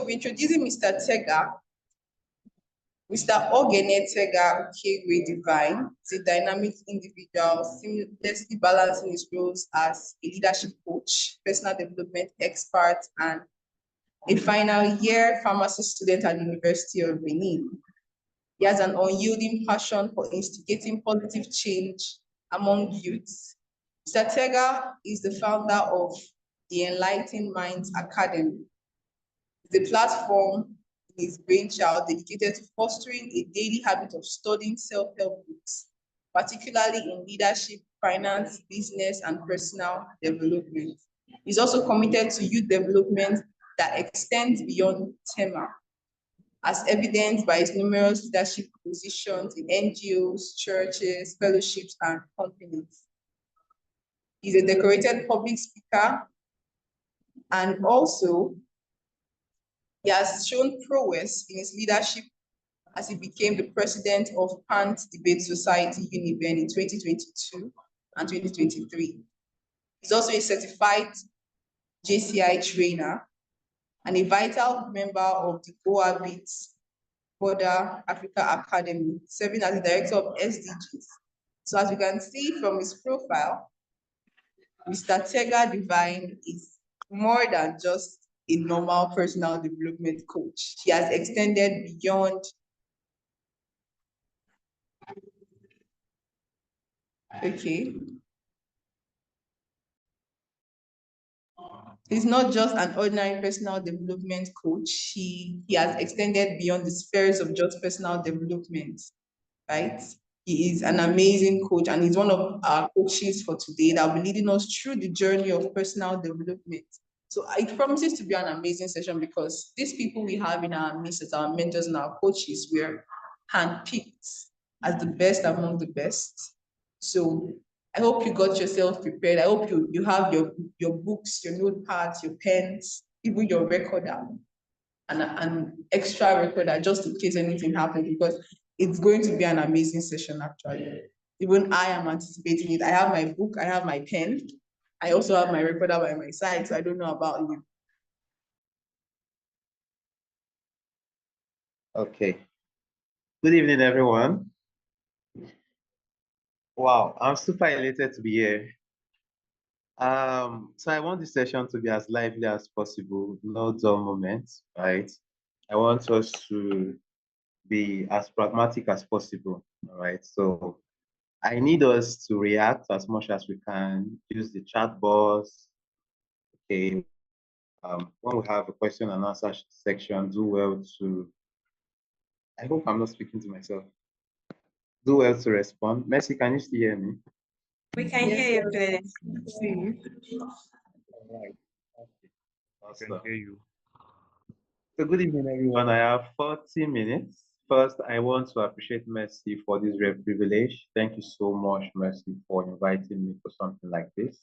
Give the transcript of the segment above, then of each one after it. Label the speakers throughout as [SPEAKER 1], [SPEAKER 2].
[SPEAKER 1] we'll be introducing Mr. Tega. Mr. Ogene Tega Ukegwe Divine is a dynamic individual, seamlessly balancing his roles as a leadership coach, personal development expert, and a final year pharmacy student at the University of Benin. He has an unyielding passion for instigating positive change among youths. Mr. Tega is the founder of the Enlightened Minds Academy. It's a platform in his brainchild dedicated to fostering a daily habit of studying self-help books, particularly in leadership, finance, business, and personal development. He's also committed to youth development that extends beyond TEMA, as evidenced by his numerous leadership positions in NGOs, churches, fellowships, and companies. He's a decorated public speaker, and also he has shown prowess in his leadership as he became the president of Pant Debate Society Univen in 2022 and 2023. He's also a certified JCI trainer and a vital member of the OABIT Border Africa Academy, serving as the director of SDGs. So as you can see from his profile, Mr. Tega Divine is more than just a normal personal development coach. He has extended beyond. Okay. He's not just an ordinary personal development coach. He has extended beyond the spheres of just personal development, right? He is an amazing coach, and he's one of our coaches for today that will be leading us through the journey of personal development. So it promises to be an amazing session because these people we have in our midst as our mentors and our coaches were handpicked as the best among the best. So I hope you got yourself prepared. I hope you have your books, your notepads, your pens, even your recorder, and an extra recorder just in case anything happens, because it's going to be an amazing session actually. Even I am anticipating it. I have my book, I have my pen. I also have my recorder by my side, so I don't know about you.
[SPEAKER 2] Okay. Good evening, everyone. Wow, I'm super elated to be here. So I want this session to be as lively as possible, no dull moments, right? I want us to be as pragmatic as possible, all right? So I need us to react as much as we can, use the chat box, okay? When we have a question and answer section, do well to, I hope I'm not speaking to myself. Do well to respond. Mercy, can you still hear me?
[SPEAKER 3] We can hear you clearly.
[SPEAKER 2] All right. Okay.
[SPEAKER 4] I can hear you.
[SPEAKER 2] So good evening, everyone. I have 40 minutes. First, I want to appreciate Mercy for this rare privilege. Thank you so much, Mercy, for inviting me for something like this.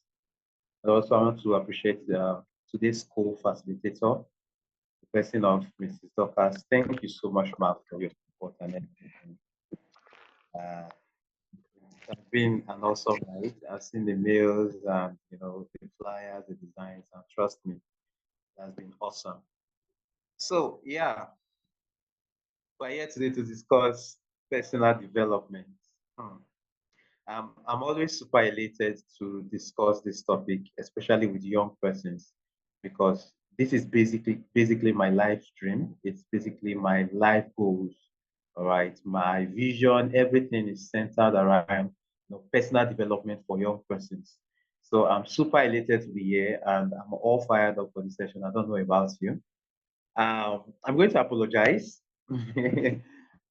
[SPEAKER 2] I also want to appreciate today's co-facilitator, the person of Mrs. Dorcas. Thank you so much, Mark, for your support and everything. It's been an awesome night. I've seen the mails and the flyers, the designs, and trust me, it has been awesome. So yeah, we're here today to discuss personal development. I'm always super elated to discuss this topic, especially with young persons, because this is basically my life dream. It's basically my life goals. All right, my vision, everything is centered around personal development for young persons. So I'm super elated to be here, and I'm all fired up for the session. I don't know about you. I'm going to apologize.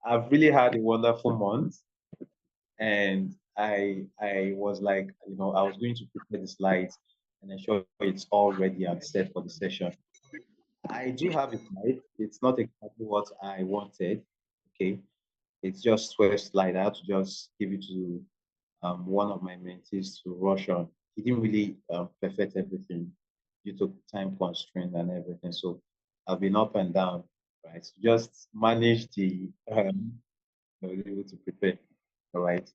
[SPEAKER 2] I've really had a wonderful month, and I was like, I was going to prepare the slides and ensure it's all ready and set for the session. I do have a slide. It's not exactly what I wanted. Okay, it's just 12 slide. I had to just give it to one of my mentees to rush on. He didn't really perfect everything due to time constraint and everything. So I've been up and down, right? So just manage the able to prepare. All right.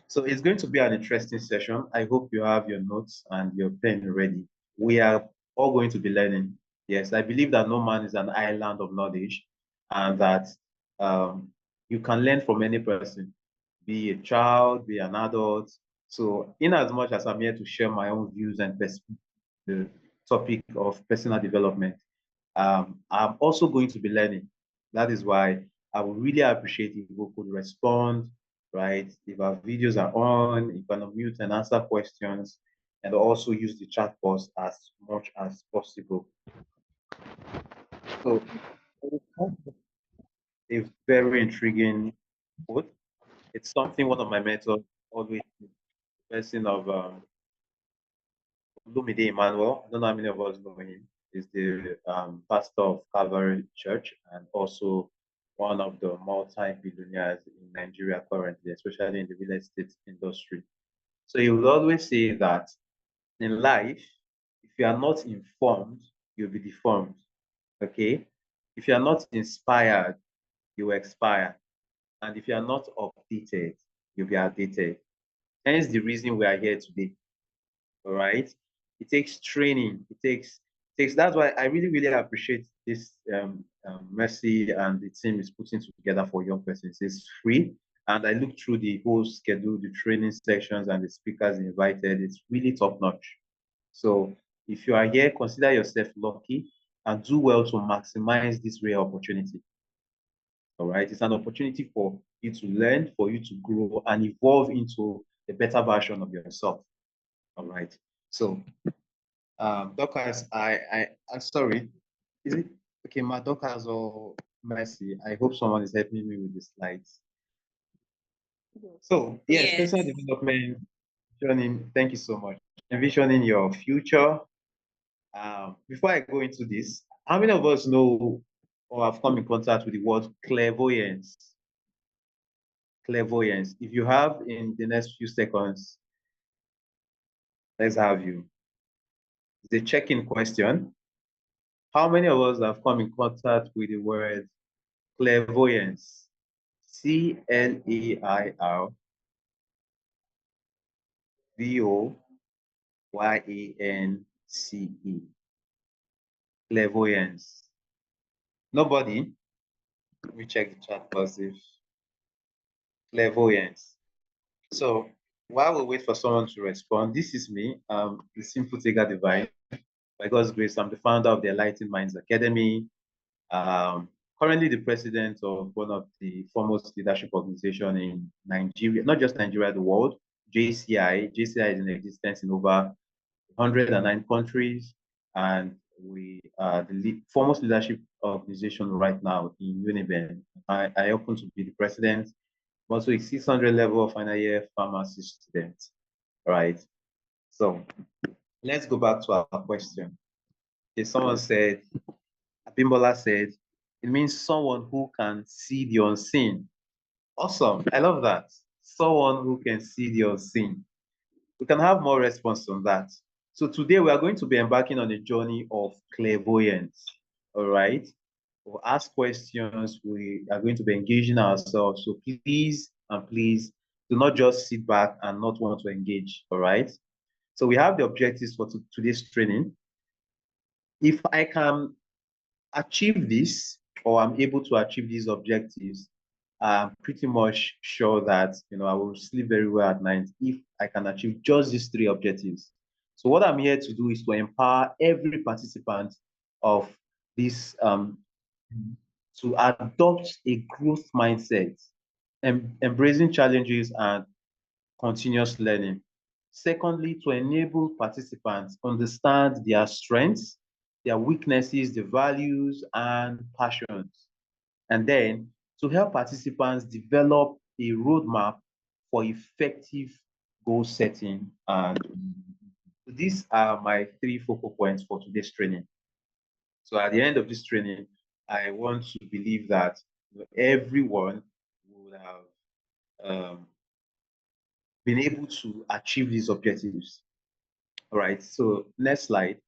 [SPEAKER 2] So it's going to be an interesting session. I hope you have your notes and your pen ready. We are all going to be learning. Yes, I believe that no man is an island of knowledge, and that you can learn from any person, be a child, be an adult. So, in as much as I'm here to share my own views and the topic of personal development, I'm also going to be learning. That is why I would really appreciate if people could respond, right? If our videos are on, you can unmute and answer questions, and also use the chat box as much as possible. So, a very intriguing quote. It's something one of my mentors always, the person of Lumide Emmanuel. I don't know how many of us know him. He's the pastor of Calvary Church and also one of the multi-billionaires in Nigeria currently, especially in the real estate industry. So he would always say that in life, if you are not informed, you'll be deformed. Okay? If you are not inspired, you will expire. And if you are not updated, you'll be outdated. Hence the reason we are here today. All right. It takes training. It takes that's why I really, really appreciate this Mercy and the team is putting together for young persons. It's free. And I looked through the whole schedule, the training sections and the speakers invited. It's really top notch. So if you are here, consider yourself lucky and do well to maximize this rare opportunity. All right. It's an opportunity for you to learn, for you to grow and evolve into a better version of yourself. All right. So, Dorcas, I'm sorry. Is it okay? My Dorcas or Mercy? I hope someone is helping me with the slides. So, yes,
[SPEAKER 3] Yes.
[SPEAKER 2] personal development, envisioning. Thank you so much. Envisioning your future. Before I go into this, how many of us know or have come in contact with the word clairvoyance? Clairvoyance. If you have in the next few seconds, let's have you. The check-in question. How many of us have come in contact with the word clairvoyance? Clairvoyance. Clairvoyance. Nobody? Let me check the chat box if clairvoyance. So while we wait for someone to respond, this is me, the Simple Taker Divine. By God's grace, I'm the founder of the Enlightened Minds Academy. Currently the president of one of the foremost leadership organization in Nigeria, not just Nigeria, the world, JCI. JCI is in existence in over 109 countries, and we are the foremost leadership organization right now in Uniben. I happen to be the president. I'm also a 600 level final year pharmacy student, right? So let's go back to our question. Okay, someone said, Abimbola said, it means someone who can see the unseen. Awesome. I love that. Someone who can see the unseen. We can have more response on that. So today we are going to be embarking on a journey of clairvoyance. All right. We'll ask questions. We are going to be engaging ourselves. So please and please do not just sit back and not want to engage. All right. So we have the objectives for today's training. If I can achieve this, or I'm able to achieve these objectives, I'm pretty much sure that I will sleep very well at night if I can achieve just these three objectives. So what I'm here to do is to empower every participant of this to adopt a growth mindset, embracing challenges and continuous learning. Secondly, to enable participants understand their strengths, their weaknesses, their values, and passions. And then to help participants develop a roadmap for effective goal setting. And these are my three focal points for today's training. So at the end of this training, I want to believe that everyone would have been able to achieve these objectives. All right, so next slide.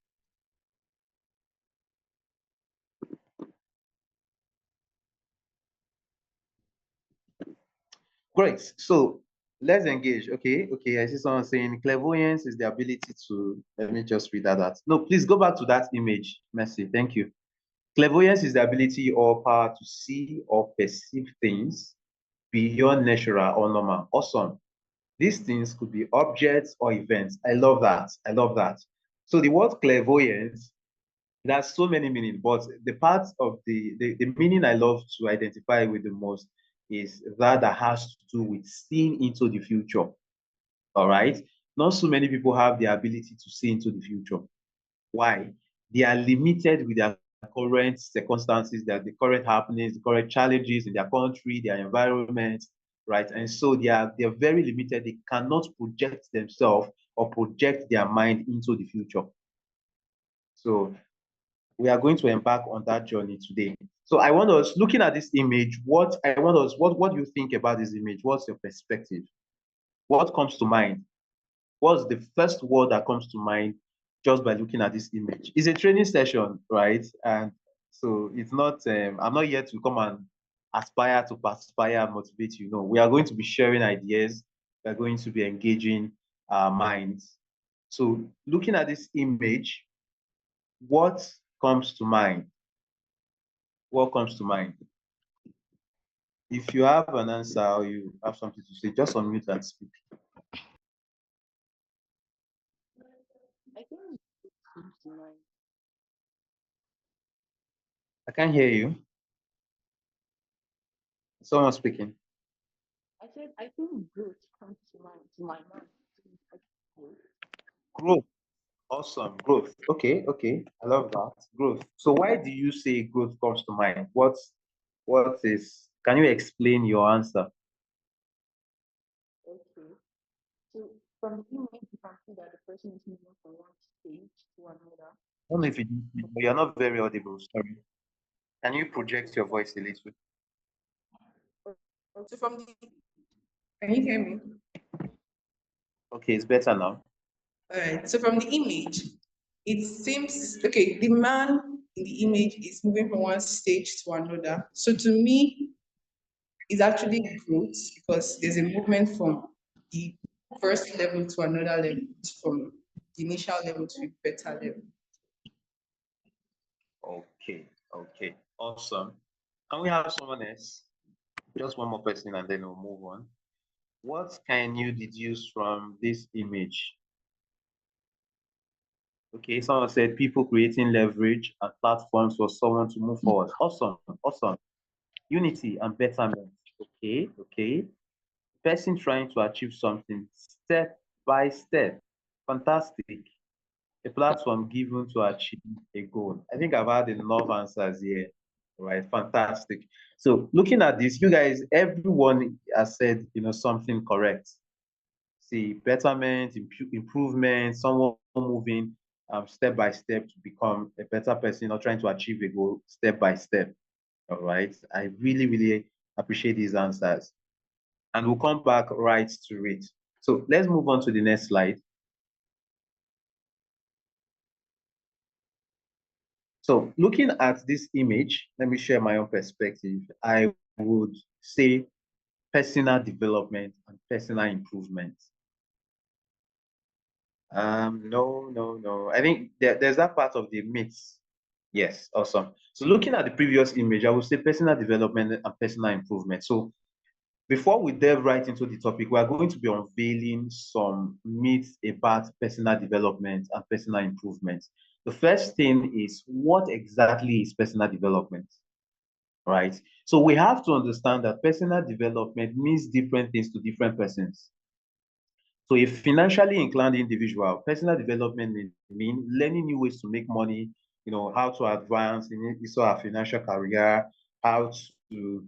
[SPEAKER 2] Great. So Let's engage. Okay, okay. I see someone saying clairvoyance is the ability to. Let me just read that out. No, please go back to that image. Mercy. Thank you. Clairvoyance is the ability or power to see or perceive things beyond natural or normal. Awesome. These things could be objects or events. I love that. I love that. So the word clairvoyance, it has so many meanings, but the part of the meaning I love to identify with the most is that has to do with seeing into the future. All right. Not so many people have the ability to see into the future. Why? They are limited with their current circumstances, the current happenings, the current challenges in their country, their environment, right? And so they're very limited. They cannot project themselves or project their mind into the future. So we are going to embark on that journey today. So I want us looking at this image, what do you think about this image? What's your perspective? What comes to mind? What's the first word that comes to mind just by looking at this image? It's a training session, right? And so it's not, I'm not here to come and aspire to perspire, motivate you. No, we are going to be sharing ideas. We're going to be engaging our minds. So looking at this image, what comes to mind? What comes to mind? If you have an answer or you have something to say, just unmute and speak.
[SPEAKER 1] I think it comes to mind.
[SPEAKER 2] I can't hear you. Someone speaking.
[SPEAKER 1] I said I think growth comes to my mind.
[SPEAKER 2] Growth. Awesome. Growth. Okay, okay. I love that. Growth. So why do you say growth comes to mind? What is, can you explain your answer?
[SPEAKER 1] Okay. So from the image, you can see that the person is moving from one stage to another.
[SPEAKER 2] I don't know if you're not very audible. Sorry. Can you project your voice a little?
[SPEAKER 1] So from the, can you hear me?
[SPEAKER 2] Okay, it's better now.
[SPEAKER 1] All right. So from the image, it seems okay. The man in the image is moving from one stage to another. So to me, it's actually growth because there's a movement from the first level to another level, from the initial level to a better level.
[SPEAKER 2] Okay, okay. Awesome. Can we have someone else? Just one more person and then we'll move on. What can you deduce from this image? Okay, someone said people creating leverage and platforms for someone to move forward. Awesome, awesome. Unity and betterment. Okay, okay. Person trying to achieve something step by step. Fantastic. A platform given to achieve a goal. I think I've had enough answers here. Right, fantastic. So looking at this, you guys, everyone has said, something correct. See, betterment, improvement, someone moving step by step to become a better person or trying to achieve a goal step by step. All right. I really, really appreciate these answers. And we'll come back right to it. So let's move on to the next slide. So looking at this image, let me share my own perspective. I would say personal development and personal improvement. No, no, no. I think there's that part of the myths. Yes, awesome. So looking at the previous image, I would say personal development and personal improvement. So before we delve right into the topic, we are going to be unveiling some myths about personal development and personal improvement. The first thing is, what exactly is personal development? Right? So we have to understand that personal development means different things to different persons. So a financially inclined individual, personal development may mean learning new ways to make money, how to advance in his or her financial career, how to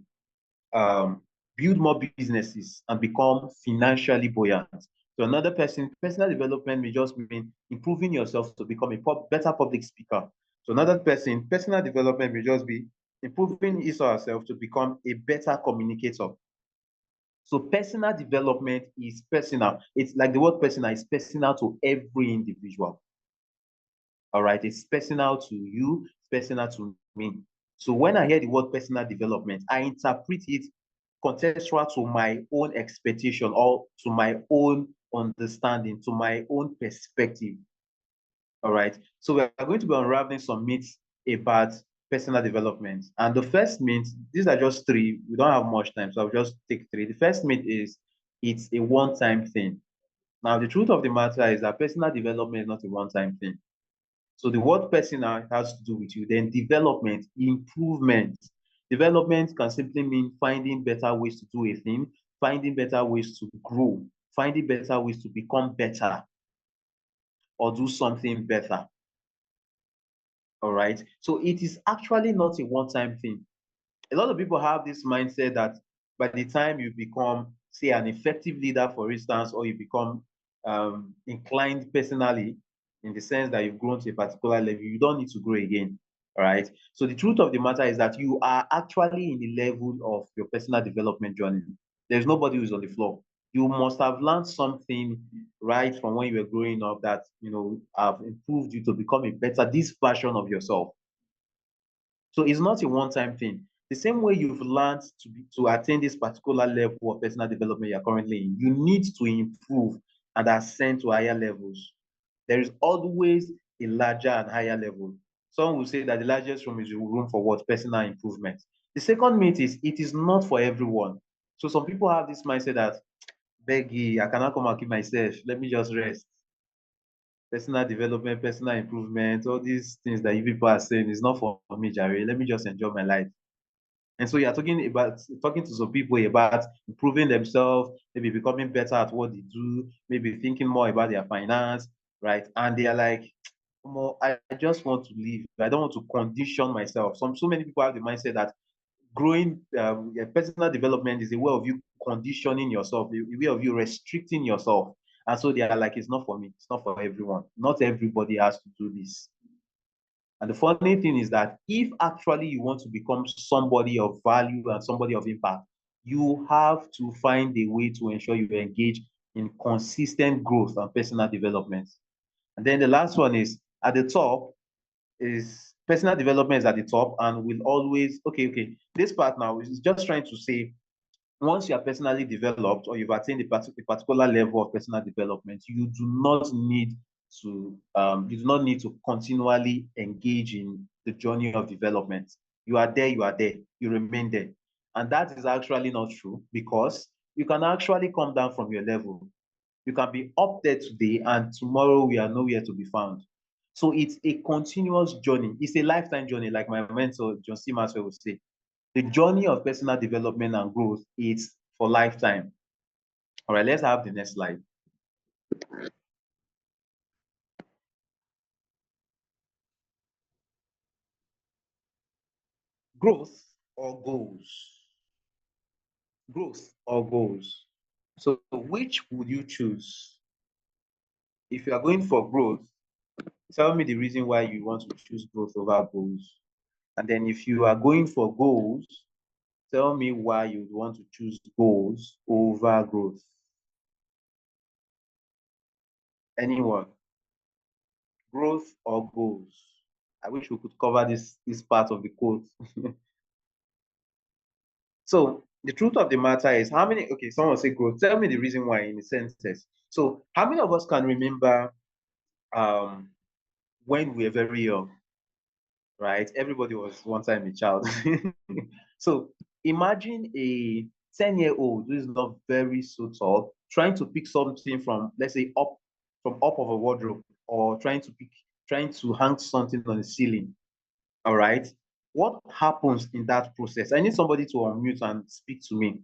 [SPEAKER 2] build more businesses and become financially buoyant. So another person, personal development may just mean improving yourself to become a better public speaker. So another person, personal development may just be improving his or herself to become a better communicator. So personal development is personal. It's like the word personal is personal to every individual. All right, it's personal to you, it's personal to me. So when I hear the word personal development, I interpret it contextual to my own expectation or to my own understanding, to my own perspective. All right. So we're going to be unraveling some myths about personal development. And the first myth, these are just three. We don't have much time, so I'll just take three. The first myth is it's a one-time thing. Now, the truth of the matter is that personal development is not a one-time thing. So the word personal has to do with you. Then development, improvement. Development can simply mean finding better ways to do a thing, finding better ways to grow, finding better ways to become better or do something better. All right. So it is actually not a one-time thing. A lot of people have this mindset that by the time you become, say, an effective leader, for instance, or you become inclined personally, in the sense that you've grown to a particular level, you don't need to grow again. All right. So the truth of the matter is that you are actually in the level of your personal development journey. There's nobody who's on the floor. You must have learned something right from when you were growing up that have improved you to become a better this version of yourself. So it's not a one-time thing. The same way you've learned to attain this particular level of personal development you're currently in, you need to improve and ascend to higher levels. There is always a larger and higher level. Some will say that the largest room is room for what? Personal improvement. The second myth is it is not for everyone. So some people have this mindset that, Beggy, I cannot come and keep myself. Let me just rest. Personal development, personal improvement, all these things that you people are saying is not for me, Jerry. Let me just enjoy my life. And so you're talking to some people about improving themselves, maybe becoming better at what they do, maybe thinking more about their finance, right? And they are like, I just want to live. I don't want to condition myself. So many people have the mindset that growing personal development is a way of you conditioning yourself, a way of you restricting yourself. And so they are like, it's not for me, it's not for everyone. Not everybody has to do this. And the funny thing is that if actually you want to become somebody of value and somebody of impact, you have to find a way to ensure you engage in consistent growth and personal development. And then the last one is at the top is personal development is at the top and will always, okay. This part now is just trying to say once you are personally developed or you've attained a particular level of personal development, you do not need to continually engage in the journey of development. You are there, you remain there. And that is actually not true because you can actually come down from your level. You can be up there today and tomorrow we are nowhere to be found. So it's a continuous journey. It's a lifetime journey, like my mentor, John C. Maxwell, would say. The journey of personal development and growth is for lifetime. All right, let's have the next slide. Growth or goals? Growth or goals? So which would you choose? If you are going for growth, tell me the reason why you want to choose growth over goals. And then if you are going for goals, tell me why you want to choose goals over growth. Anyone? Growth or goals? I wish we could cover this part of the quote. So the truth of the matter is how many, okay, someone say growth. Tell me the reason why in a sentence. So how many of us can remember when we were very young, right? Everybody was one time a child. So imagine a 10-year-old who is not very so tall, trying to pick something from, let's say, up of a wardrobe, or trying to hang something on the ceiling. All right. What happens in that process? I need somebody to unmute and speak to me.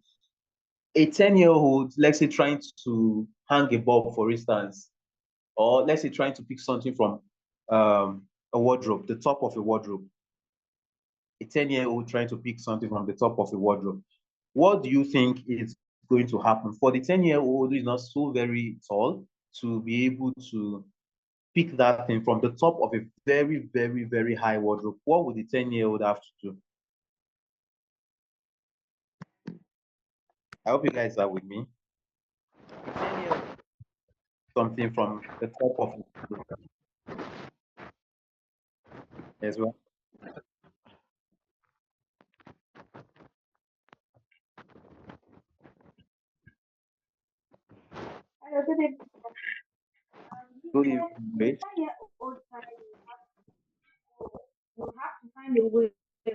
[SPEAKER 2] A 10-year-old, let's say, trying to hang a bulb, for instance, or let's say trying to pick something from a wardrobe, the top of a wardrobe. A 10-year-old trying to pick something from the top of a wardrobe. What do you think is going to happen for the 10-year-old who is not so very tall to be able to pick that thing from the top of a very, very, very high wardrobe? What would the 10-year-old have to do? I hope you guys are with me. Something from the top of the wardrobe as well.
[SPEAKER 4] Hello, good evening. You
[SPEAKER 2] Good
[SPEAKER 4] said
[SPEAKER 2] evening,
[SPEAKER 4] a
[SPEAKER 2] Grace.
[SPEAKER 4] 10-year-old child will have to find a way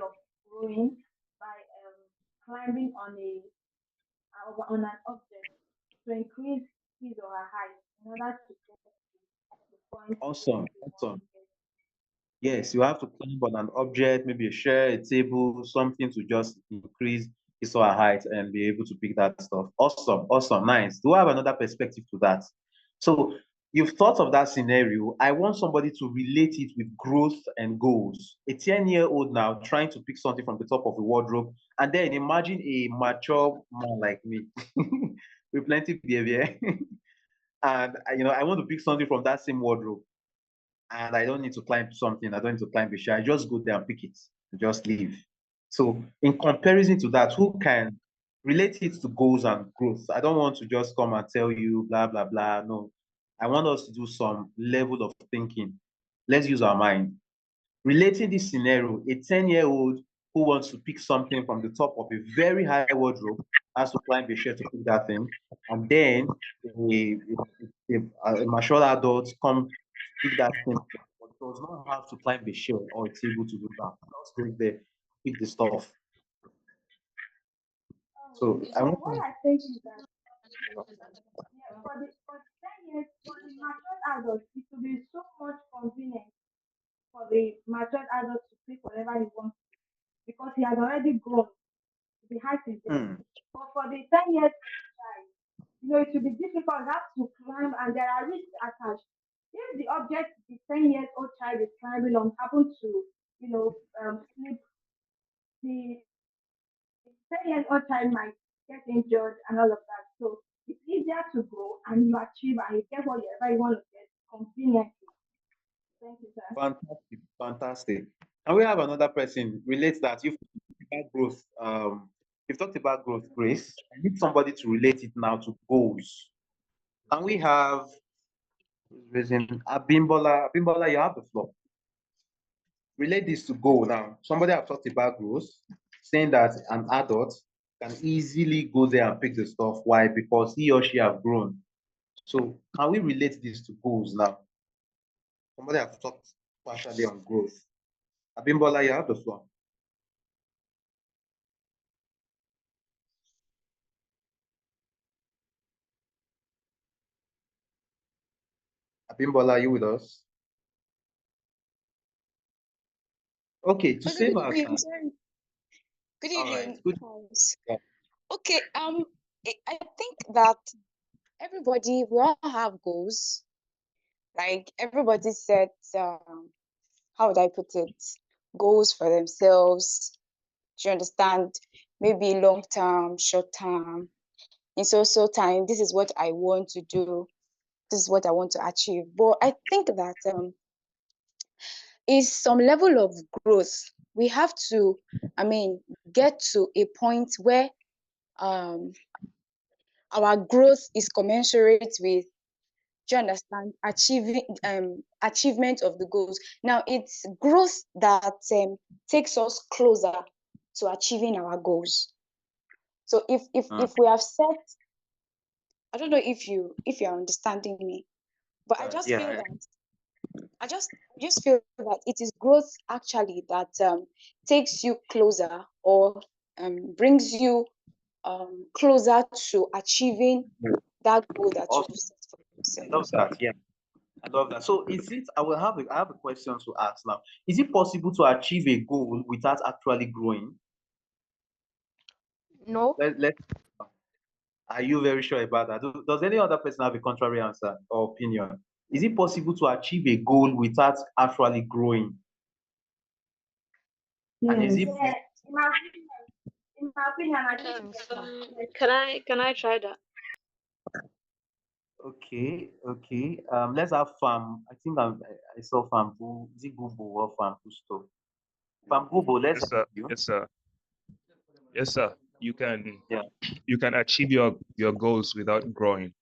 [SPEAKER 4] of growing by climbing on an object to increase his or her height in order to get to the point where
[SPEAKER 2] Awesome,
[SPEAKER 4] they want
[SPEAKER 2] awesome.
[SPEAKER 4] to get.
[SPEAKER 2] Yes, you have to climb on an object, maybe a chair, a table, something to just increase his or her height and be able to pick that stuff. Awesome, awesome, nice. Do I have another perspective to that? So you've thought of that scenario. I want somebody to relate it with growth and goals. A 10-year-old now trying to pick something from the top of the wardrobe, and then imagine a mature man like me with plenty of behavior. And I want to pick something from that same wardrobe and I don't need to climb something. I don't need to climb a chair. I just go there and pick it, and just leave. So, in comparison to that, who can relate it to goals and growth? I don't want to just come and tell you blah blah blah. No, I want us to do some level of thinking. Let's use our mind. Relating this scenario, a 10-year-old who wants to pick something from the top of a very high wardrobe has to climb a chair to pick that thing. And then a mature adult come to pick that thing, but does not have to climb a chair or a table to do that. Just go there, pick the stuff. So I
[SPEAKER 4] So
[SPEAKER 2] want
[SPEAKER 4] what I think is that yeah, for the 10 years for the matured adults, it will be so much convenient for the matured adult to pick whatever he wants because he has already grown. The height is there.
[SPEAKER 2] hmm,
[SPEAKER 4] But for the 10 years child, it will be difficult. Have to climb, and there are risks attached. If the object the 10 years old child is climbing on happens to, slip, the 10 years old child might get injured and all of that. So it's easier to go and you achieve and you get whatever you want to get conveniently. Thank you, sir.
[SPEAKER 2] fantastic, fantastic. And we have another person relate that you've talked about growth. You've talked about growth, Grace. I need somebody to relate it now to goals. Can we have raising Abimbola? Abimbola, you have the floor. Relate this to goal now. Somebody have talked about growth, saying that an adult can easily go there and pick the stuff. Why? Because he or she have grown. So can we relate this to goals now? Somebody have talked partially on growth. Abimbola, you have the floor. Abimbola, are you with us? Okay, to
[SPEAKER 5] Okay,
[SPEAKER 2] save
[SPEAKER 5] good
[SPEAKER 2] our
[SPEAKER 5] evening.
[SPEAKER 2] time.
[SPEAKER 5] Sorry. Good
[SPEAKER 2] All right,
[SPEAKER 5] evening.
[SPEAKER 2] good.
[SPEAKER 5] House.
[SPEAKER 2] Yeah.
[SPEAKER 5] Okay, I think that we all have goals. Like everybody sets, how would I put it, goals for themselves. Do you understand? Maybe long term, short term. In so time, this is what I want to do. This is what I want to achieve. But I think that is some level of growth. We have to, get to a point where um our growth is commensurate with, do you understand, achievement of the goals. Now it's growth that takes us closer to achieving our goals. So if we have set, I don't know if you're understanding me, but I just feel
[SPEAKER 2] Yeah,
[SPEAKER 5] that I just feel that it is growth actually that takes you closer or brings you closer to achieving that goal that you
[SPEAKER 2] awesome.
[SPEAKER 5] set for
[SPEAKER 2] I love
[SPEAKER 5] yourself.
[SPEAKER 2] that. Yeah, I love that. So is it, I have a question to ask now. Is it possible to achieve a goal without actually growing?
[SPEAKER 3] No,
[SPEAKER 2] Let Are you very sure about that? Does any other person have a contrary answer or opinion? Is it possible to achieve a goal without actually growing? And is
[SPEAKER 4] Yeah,
[SPEAKER 2] it
[SPEAKER 4] in my opinion, I think
[SPEAKER 3] can I try that?
[SPEAKER 2] okay? Okay. Let's have farm. I think I saw farm. Is it Google or farm store? Farm Google. Let's
[SPEAKER 6] Yes,
[SPEAKER 2] hear
[SPEAKER 6] sir.
[SPEAKER 2] you.
[SPEAKER 6] Yes, sir. Yes, sir. You can
[SPEAKER 2] Yeah.
[SPEAKER 6] you can achieve your goals without growing.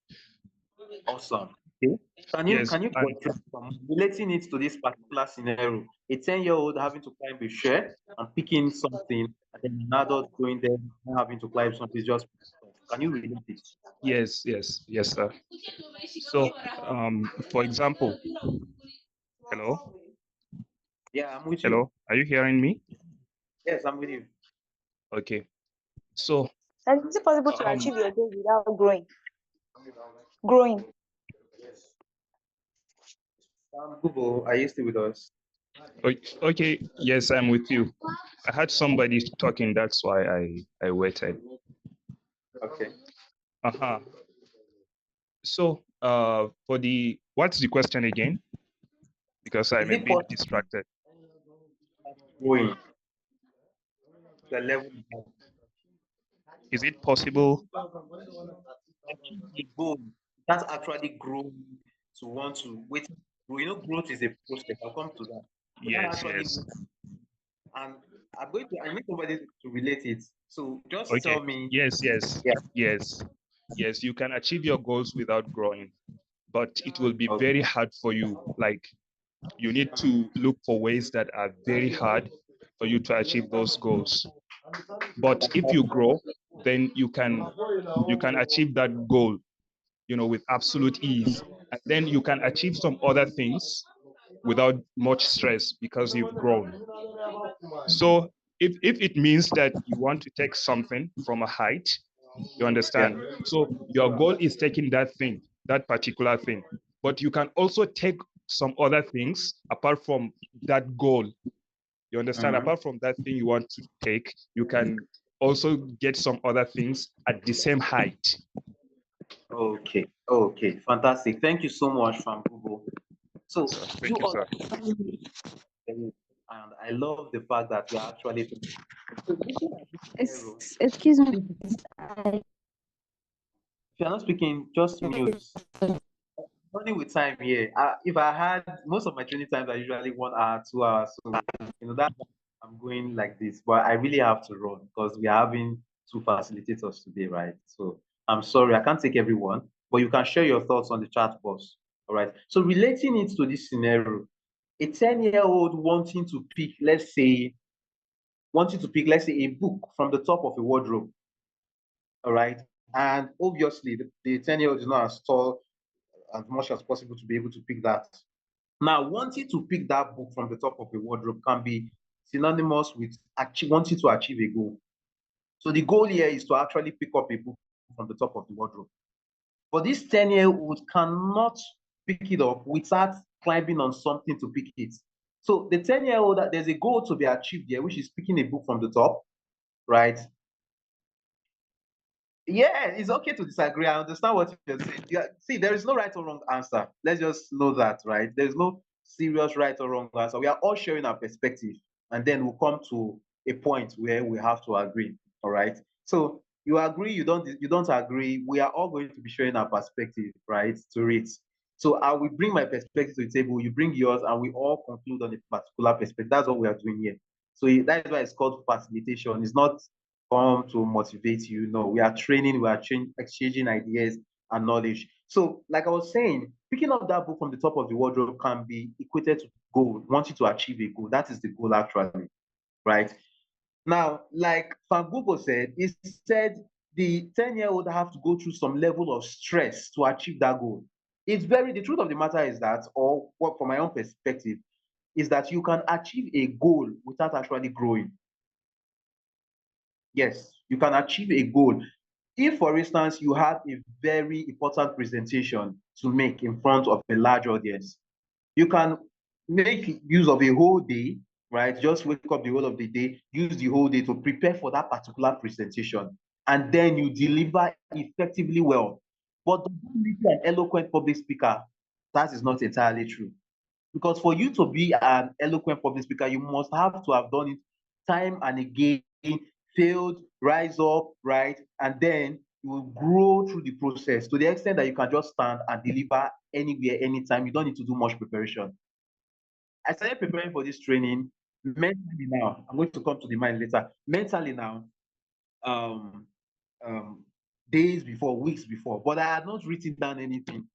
[SPEAKER 2] Awesome. Okay. Can you
[SPEAKER 6] Yes,
[SPEAKER 2] can you
[SPEAKER 6] and
[SPEAKER 2] portray some relating it to this particular scenario? A 10-year-old having to climb a chair and picking something, and then an adult going there not having to climb something just pick stuff. Can you relate it?
[SPEAKER 6] Yes, sir. So, for example, hello,
[SPEAKER 2] Yeah, I'm with you.
[SPEAKER 6] hello, are you hearing me?
[SPEAKER 2] Yes, I'm with you.
[SPEAKER 6] Okay. So,
[SPEAKER 5] And is it possible to
[SPEAKER 6] um,
[SPEAKER 5] achieve your goal without growing? Growing.
[SPEAKER 2] Google, are you still with us?
[SPEAKER 6] okay, yes, I'm with you. I had somebody talking, that's why I waited.
[SPEAKER 2] Okay.
[SPEAKER 6] Uh-huh. So, what's the question again? Because I'm
[SPEAKER 2] Is
[SPEAKER 6] a
[SPEAKER 2] it
[SPEAKER 6] bit
[SPEAKER 2] possible
[SPEAKER 6] distracted.
[SPEAKER 2] growing the level
[SPEAKER 6] Is it possible?
[SPEAKER 2] achieve a goal that's actually growing to want to wait? You know, growth is a process. I'll come to that. But that
[SPEAKER 6] Yes,
[SPEAKER 2] actually,
[SPEAKER 6] yes.
[SPEAKER 2] and I need somebody to relate it. So just
[SPEAKER 6] Okay.
[SPEAKER 2] tell me,
[SPEAKER 6] Yes,
[SPEAKER 2] yeah,
[SPEAKER 6] yes. Yes, you can achieve your goals without growing, but it will be
[SPEAKER 2] okay.
[SPEAKER 6] very hard for you. Like, you need to look for ways that are very hard for you to achieve those goals. But if you grow, then you can achieve that goal, with absolute ease. And then you can achieve some other things without much stress because you've grown. So if it means that you want to take something from a height, you
[SPEAKER 2] Yeah.
[SPEAKER 6] understand? So your goal is taking that thing, that particular thing. But you can also take some other things apart from that goal. You understand?
[SPEAKER 2] Mhm.
[SPEAKER 6] Apart from that thing you want to take, you can also get some other things at the same height.
[SPEAKER 2] Okay. Okay. Fantastic. Thank you so much, from Google. So
[SPEAKER 6] So
[SPEAKER 2] you
[SPEAKER 6] thank you, sir.
[SPEAKER 2] understand me, and I love the fact that you're actually. So looking at this scenario,
[SPEAKER 7] Excuse me. I
[SPEAKER 2] if you're not speaking, just mute. Running with time here. If I had most of my training times are usually 1 hour, 2 hours. So that I'm going like this. But I really have to run because we are having two facilitators today, right? So I'm sorry, I can't take everyone, but you can share your thoughts on the chat box. All right. So relating it to this scenario, a 10-year-old wanting to pick, let's say, a book from the top of a wardrobe. All right. And obviously the 10-year-old is not as tall as much as possible to be able to pick that. Now, wanting to pick that book from the top of a wardrobe can be synonymous with wanting to achieve a goal. So the goal here is to actually pick up a book from the top of the wardrobe. But this 10-year-old cannot pick it up without climbing on something to pick it. So the 10-year-old, there's a goal to be achieved here, which is picking a book from the top, right? Yeah, it's okay to disagree. I understand what you're saying. Yeah, see, there is no right or wrong answer. Let's just know that, right? There's no serious right or wrong answer. We are all sharing our perspective, and then we'll come to a point where we have to agree. All right. So you agree, you don't agree. We are all going to be sharing our perspective, right? To it. So I will bring my perspective to the table, you bring yours, and we all conclude on a particular perspective. That's what we are doing here. So that is why it's called facilitation. It's not come to motivate you. No, we are training, we are exchanging ideas and knowledge. So, like I was saying, picking up that book from the top of the wardrobe can be equated to goal, wanting to achieve a goal. That is the goal, actually, right? Now, like Van Google said, he said the 10-year-old have to go through some level of stress to achieve that goal. The truth of the matter is that, or what from my own perspective, is that you can achieve a goal without actually growing. Yes, you can achieve a goal. If, for instance, you have a very important presentation to make in front of a large audience, you can make use of a whole day, right? Just wake up the whole of the day, use the whole day to prepare for that particular presentation, and then you deliver effectively well. But don't make you an eloquent public speaker. That is not entirely true. Because for you to be an eloquent public speaker, you must have to have done it time and again, failed, rise up, right? And then you will grow through the process to the extent that you can just stand and deliver anywhere, anytime. You don't need to do much preparation. I started preparing for this training mentally now. I'm going to come to the mind later. Mentally now, um, um, days before, weeks before, but I had not written down anything.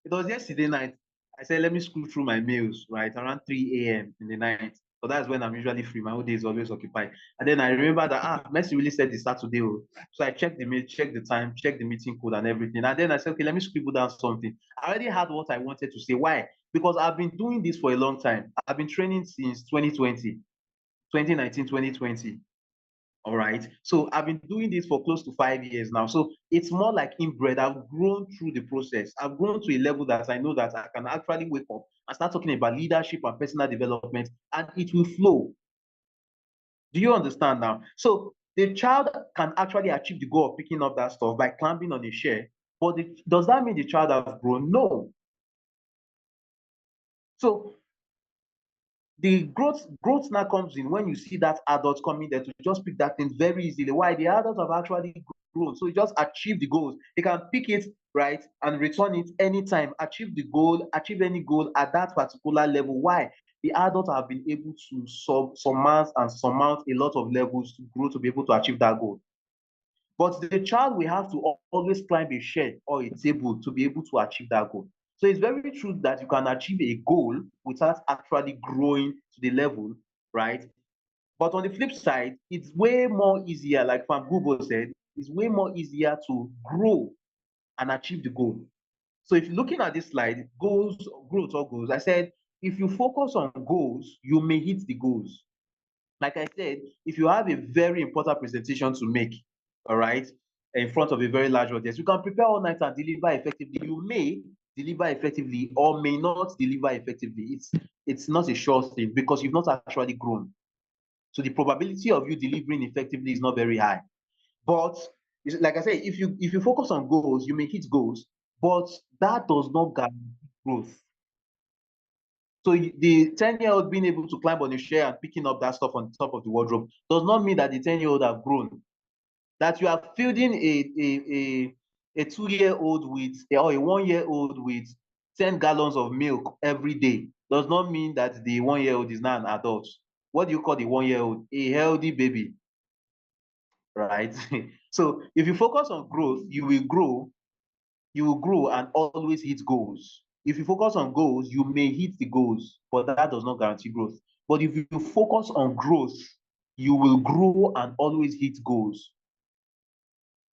[SPEAKER 2] It was yesterday night. I said, let me scroll through my mails, right, around 3 a.m. in the night. So that's when I'm usually free. My whole day is always occupied. And then I remember that Messi really said it's Saturday. So I checked checked the time, checked the meeting code and everything. And then I said, okay, let me scribble down something. I already had what I wanted to say. Why? Because I've been doing this for a long time. I've been training since 2020, 2019, 2020. All right. So I've been doing this for close to 5 years now. So it's more like inbred. I've grown through the process. I've grown to a level that I know that I can actually wake up and start talking about leadership and personal development, and it will flow. Do you understand now? So the child can actually achieve the goal of picking up that stuff by climbing on a chair. But does that mean the child has grown? No. So the growth now comes in when you see that adult coming there to just pick that thing very easily. Why? The adults have actually grown, so you just achieve the goals. They can pick it right and return it anytime, achieve the goal, achieve any goal at that particular level. Why? The adults have been able to surmount a lot of levels to grow to be able to achieve that goal. But the child will have to always climb a shed or a table to be able to achieve that goal. So it's very true that you can achieve a goal without actually growing to the level, right? But on the flip side, it's way more easier, like Fam Gubo said, it's way more easier to grow and achieve the goal. So if you're looking at this slide, goals, growth or goals, I said, if you focus on goals, you may hit the goals. Like I said, if you have a very important presentation to make, all right, in front of a very large audience, you can prepare all night and deliver effectively. You may deliver effectively or may not deliver effectively. It's not a sure thing because you've not actually grown. So the probability of you delivering effectively is not very high. But like I said, if you focus on goals, you may hit goals, but that does not guarantee growth. So the 10-year-old being able to climb on a chair and picking up that stuff on top of the wardrobe does not mean that the 10-year-old have grown. That you are feeding a 2-year-old with or a 1-year-old with 10 gallons of milk every day does not mean that the 1-year-old is now an adult. What do you call the 1-year-old? A healthy baby, right? So if you focus on growth, you will grow and always hit goals. If you focus on goals, you may hit the goals, but that does not guarantee growth. But if you focus on growth, you will grow and always hit goals.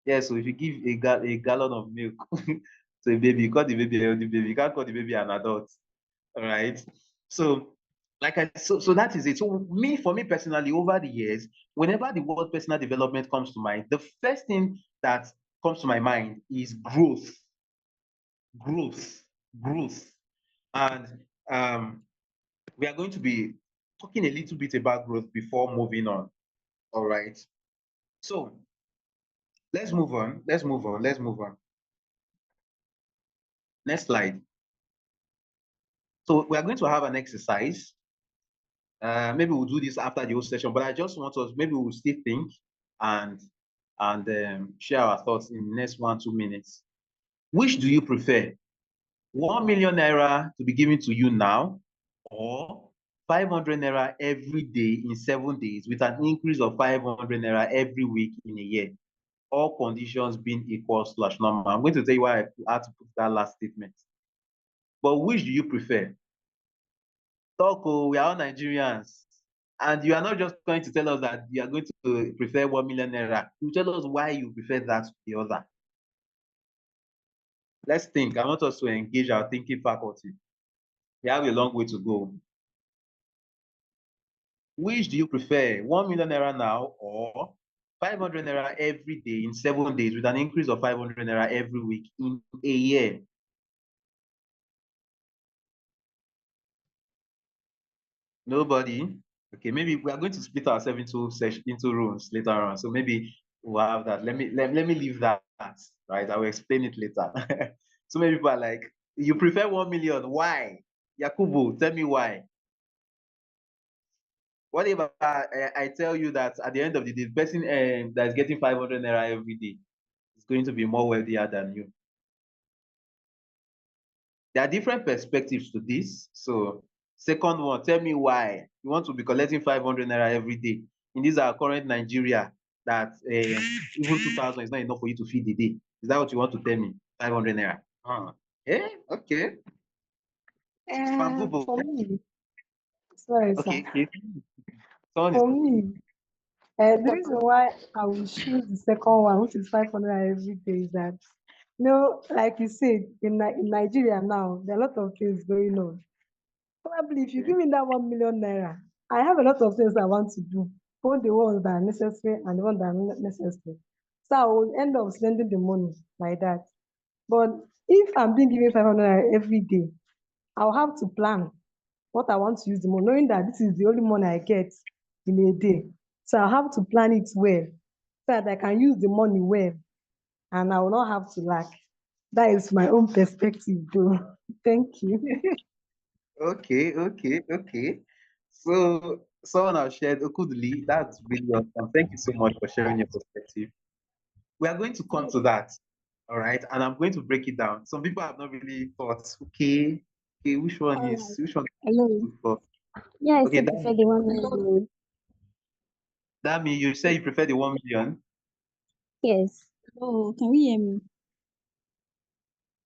[SPEAKER 2] Yeah, so if you give a gallon of milk to a baby, you call the baby a healthy baby. You can't call the baby an adult. All right. So so that is it. So for me personally, over the years, whenever the word personal development comes to mind, the first thing that comes to my mind is growth. Growth. And we are going to be talking a little bit about growth before moving on. All right. So let's move on. Next slide. So we are going to have an exercise. Maybe we'll do this after the whole session, but I just want us, maybe we'll still think and share our thoughts in the next 1-2 minutes. Which do you prefer? 1 million naira to be given to you now, or 500 naira every day in 7 days with an increase of 500 naira every week in a year, all conditions being equal/normal. I'm going to tell you why I had to put that last statement. But which do you prefer? Talk, we are all Nigerians. And you are not just going to tell us that you are going to prefer 1 million naira. You tell us why you prefer that to the other. Let's think. I want us to engage our thinking faculty. We have a long way to go. Which do you prefer? 1 million naira now or 500 naira every day in 7 days with an increase of 500 naira every week in a year? Nobody? Okay, maybe we are going to split ourselves into rooms later on. So maybe we'll have that. Let me leave that, right? I will explain it later. So many people are like, you prefer 1 million. Why? Yakubu, tell me why. What if I tell you that at the end of the day, the person that is getting 500 naira every day is going to be more wealthier than you? There are different perspectives to this. So second one, tell me why you want to be collecting 500 naira every day in this our current Nigeria that even 2,000 is not enough for you to feed the day. Is that what you want to tell me? 500 naira. Yeah, okay.
[SPEAKER 5] For me,
[SPEAKER 8] Sorry, sir.
[SPEAKER 2] Okay, okay. Someone is
[SPEAKER 8] For me, the reason why I will choose the second one, which is 500 every day, is that, like you said, in Nigeria now, there are a lot of things going on. Probably if you give me that 1 million naira, I have a lot of things I want to do, both the ones that are necessary and the ones that are not necessary. So I will end up spending the money like that. But if I'm being given 500 naira every day, I'll have to plan what I want to use the money, knowing that this is the only money I get in a day. So I have to plan it well so that I can use the money well and I will not have to lack. That is my own perspective, though. Thank you.
[SPEAKER 2] okay, okay, okay. So someone has shared Okuduli. That's really awesome. Thank you so much for sharing your perspective. We are going to come to that. All right. And I'm going to break it down. Some people have not really thought, okay, which one
[SPEAKER 7] All
[SPEAKER 2] is
[SPEAKER 7] right.
[SPEAKER 2] which one is
[SPEAKER 7] Hello.
[SPEAKER 2] good for?
[SPEAKER 7] Yeah, I
[SPEAKER 2] Okay,
[SPEAKER 7] still prefer the 1 million.
[SPEAKER 2] that means you say you prefer the 1 million.
[SPEAKER 7] Yes. Oh, can we hear me?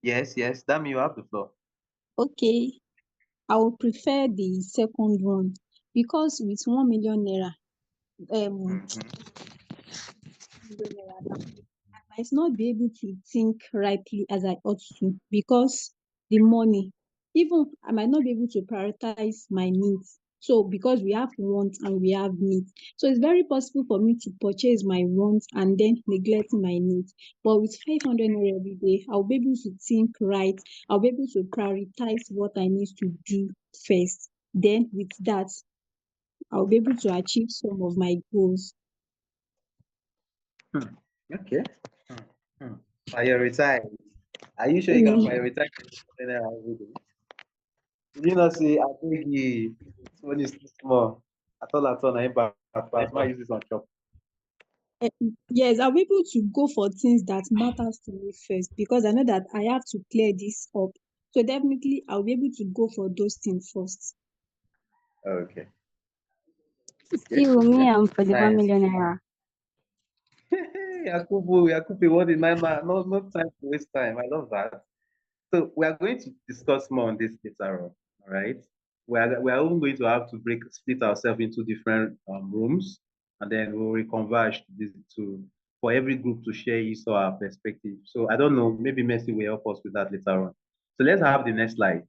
[SPEAKER 2] Yes, yes. That means you have the floor.
[SPEAKER 7] Okay. I would prefer the second one because with 1 million naira, um,
[SPEAKER 2] Mhm.
[SPEAKER 7] I might not be able to think rightly as I ought to because the money, even I might not be able to prioritize my needs. So because we have wants and we have needs. So it's very possible for me to purchase my wants and then neglect my needs. But with 500 naira every day, I'll be able to think right. I'll be able to prioritize what I need to do first. Then with that, I'll be able to achieve some of my goals.
[SPEAKER 2] Hmm. Okay. Hmm. Hmm. Prioritize. Are you sure you can
[SPEAKER 7] Mm.
[SPEAKER 2] prioritize every day? Did you not say I think this one is too small? At all, I pass. Why use this on chop?
[SPEAKER 7] Yes, I'll be able to go for things that matters to me first because I know that I have to clear this up. So definitely I'll be able to go for those things first.
[SPEAKER 2] Okay. Okay.
[SPEAKER 7] Still, me,
[SPEAKER 2] Okay.
[SPEAKER 7] I'm for the one
[SPEAKER 2] Nice.
[SPEAKER 7] million naira.
[SPEAKER 2] Yakubu, what in my man? No time to waste time. I love that. So we are going to discuss more on this later on. All right. We are all going to have to split ourselves into different rooms, and then we'll reconverge to this to for every group to share his or our perspective. So I don't know, maybe Messi will help us with that later on. So let's have the next slide.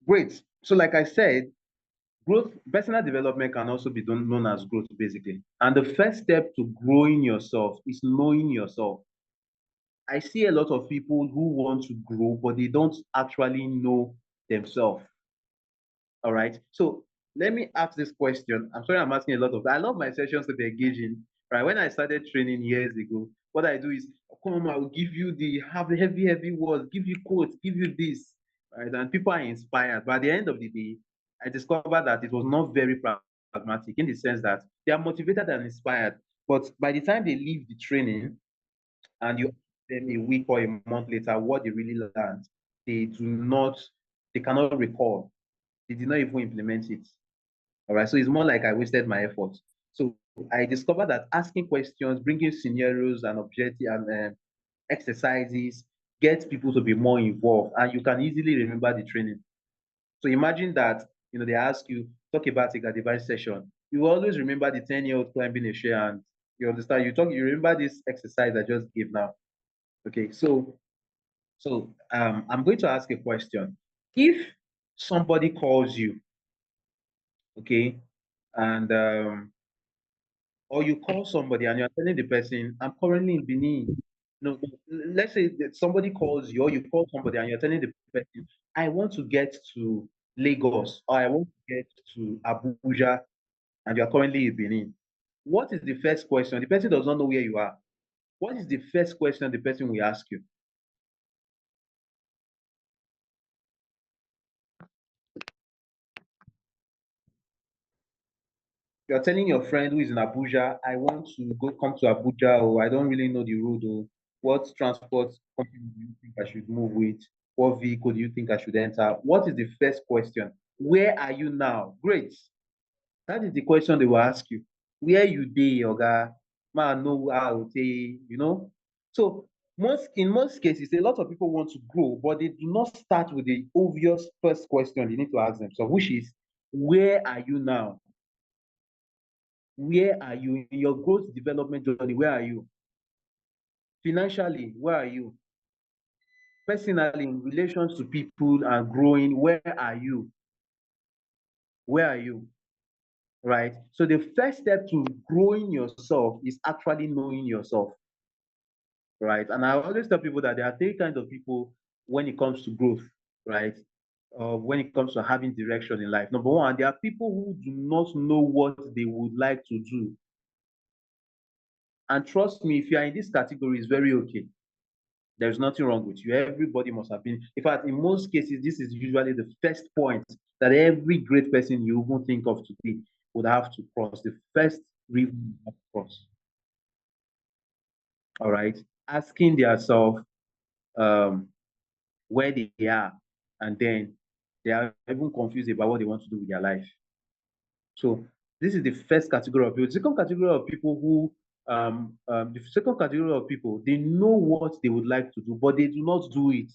[SPEAKER 2] Great. So like I said, growth, personal development can also be known as growth, basically. And the first step to growing yourself is knowing yourself. I see a lot of people who want to grow, but they don't actually know themselves. All right. So let me ask this question. I'm sorry I'm asking a lot of. I love my sessions to be engaging. Right. When I started training years ago, what I do is, come on, I will give you have the heavy words, give you quotes, give you this. Right. And people are inspired. But at the end of the day, I discovered that it was not very pragmatic in the sense that they are motivated and inspired. But by the time they leave the training, and you ask them a week or a month later what they really learned, they cannot recall. They did not even implement it. All right. So it's more like I wasted my effort. So I discovered that asking questions, bringing scenarios and objective and exercises gets people to be more involved, and you can easily remember the training. So imagine that they ask you talk about a device session. You always remember the 10-year-old climbing a chair, and you understand. You remember this exercise I just gave now. Okay, so I'm going to ask a question. If somebody calls you, okay, and or you call somebody and you're telling the person, I'm currently in Benin. No, let's say that somebody calls you or you call somebody and you're telling the person, I want to get to Lagos or I want to get to Abuja and you're currently in Benin. What is the first question? The person does not know where you are. What is the first question the person will ask you? You're telling your friend who is in Abuja, I want to come to Abuja, or I don't really know the road, or what transport company do you think I should move with? What vehicle do you think I should enter? What is the first question? Where are you now? Great. That is the question they will ask you. Where you dey, Oga? Man, know how to, So In most cases, a lot of people want to grow, but they do not start with the obvious first question they need to ask themselves, which is, where are you now? Where are you in your growth development journey? Where are you? Financially, where are you? Personally, in relations to people and growing, where are you? Where are you? Right? So the first step to growing yourself is actually knowing yourself. Right? And I always tell people that there are three kinds of people when it comes to growth, right? When it comes to having direction in life. Number one, there are people who do not know what they would like to do. And trust me, if you are in this category, it's very okay. There's nothing wrong with you. Everybody must have been. In fact, in most cases, this is usually the first point that every great person you even think of today would have to cross. The first river to cross. All right. Asking themselves where they are, and then they are even confused about what they want to do with their life. So this is the first category of people. The second category of people who they know what they would like to do, but they do not do it.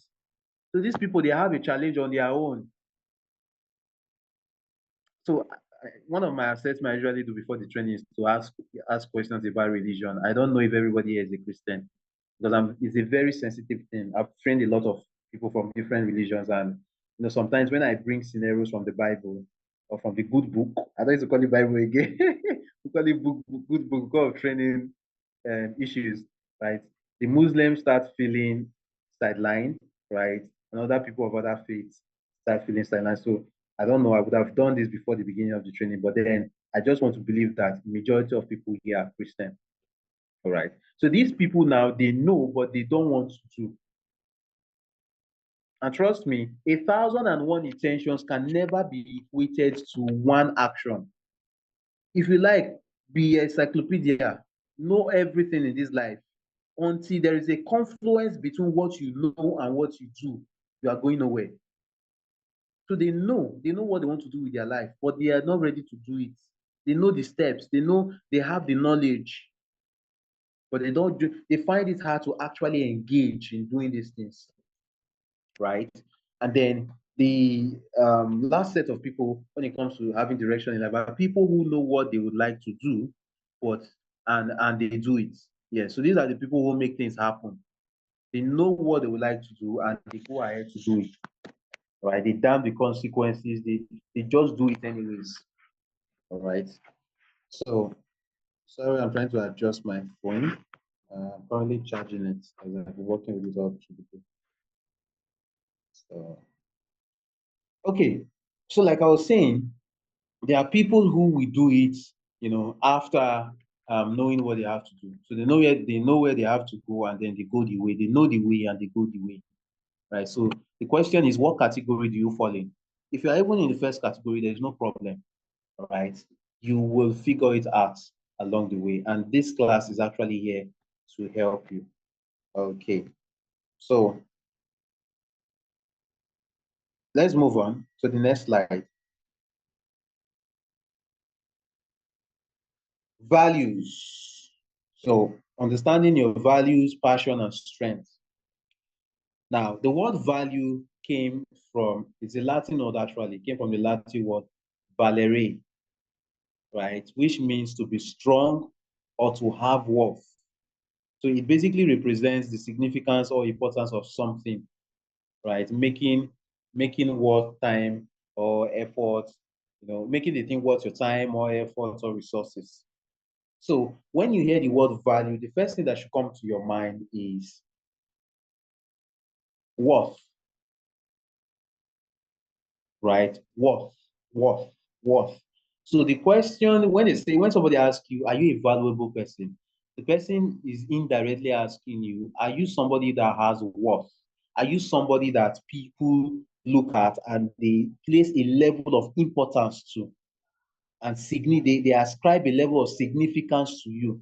[SPEAKER 2] So these people, they have a challenge on their own. So one of my assessments I usually do before the training is to ask questions about religion. I don't know if everybody here is a Christian, because it's a very sensitive thing. I've trained a lot of people from different religions, and sometimes when I bring scenarios from the Bible or from the good book, I don't used to call it Bible again. We call it good book of training issues, right? The Muslims start feeling sidelined, right? And other people of other faiths start feeling sidelined. So I don't know, I would have done this before the beginning of the training, but then I just want to believe that the majority of people here are Christian. All right. So these people now, they know, but they don't want to do. And trust me, 1,001 intentions can never be equated to one action. If you like, be an encyclopedia, know everything in this life. Until there is a confluence between what you know and what you do, you are going nowhere. So they know what they want to do with their life, but they are not ready to do it. They know the steps, they have the knowledge, but they find it hard to actually engage in doing these things, right? And then the last set of people, when it comes to having direction in life, are people who know what they would like to do, but and they do it. Yeah, so these are the people who make things happen. They know what they would like to do and they go ahead to do it. Right? They damn the consequences, they just do it anyways. All right. So sorry, I'm trying to adjust my phone. I'm currently charging it as I've been working with it all through the day. So okay. So like I was saying, there are people who will do it, after knowing what they have to do. So they know where they have to go, and then they go the way. They know the way and they go the way. Right. So the question is, what category do you fall in? If you're even in the first category, there's no problem. All right. You will figure it out along the way. And this class is actually here to help you. Okay. So let's move on to the next slide. Values. So understanding your values, passion, and strength. Now, the word value it's a Latin word actually, it came from the Latin word valere, right? Which means to be strong or to have worth. So it basically represents the significance or importance of something, right? Making worth time or effort, making the thing worth your time or effort or resources. So when you hear the word value, the first thing that should come to your mind is worth, right? Worth. So the question, when somebody asks you, are you a valuable person? The person is indirectly asking you, are you somebody that has worth? Are you somebody that people look at and they place a level of importance to? And they ascribe a level of significance to you.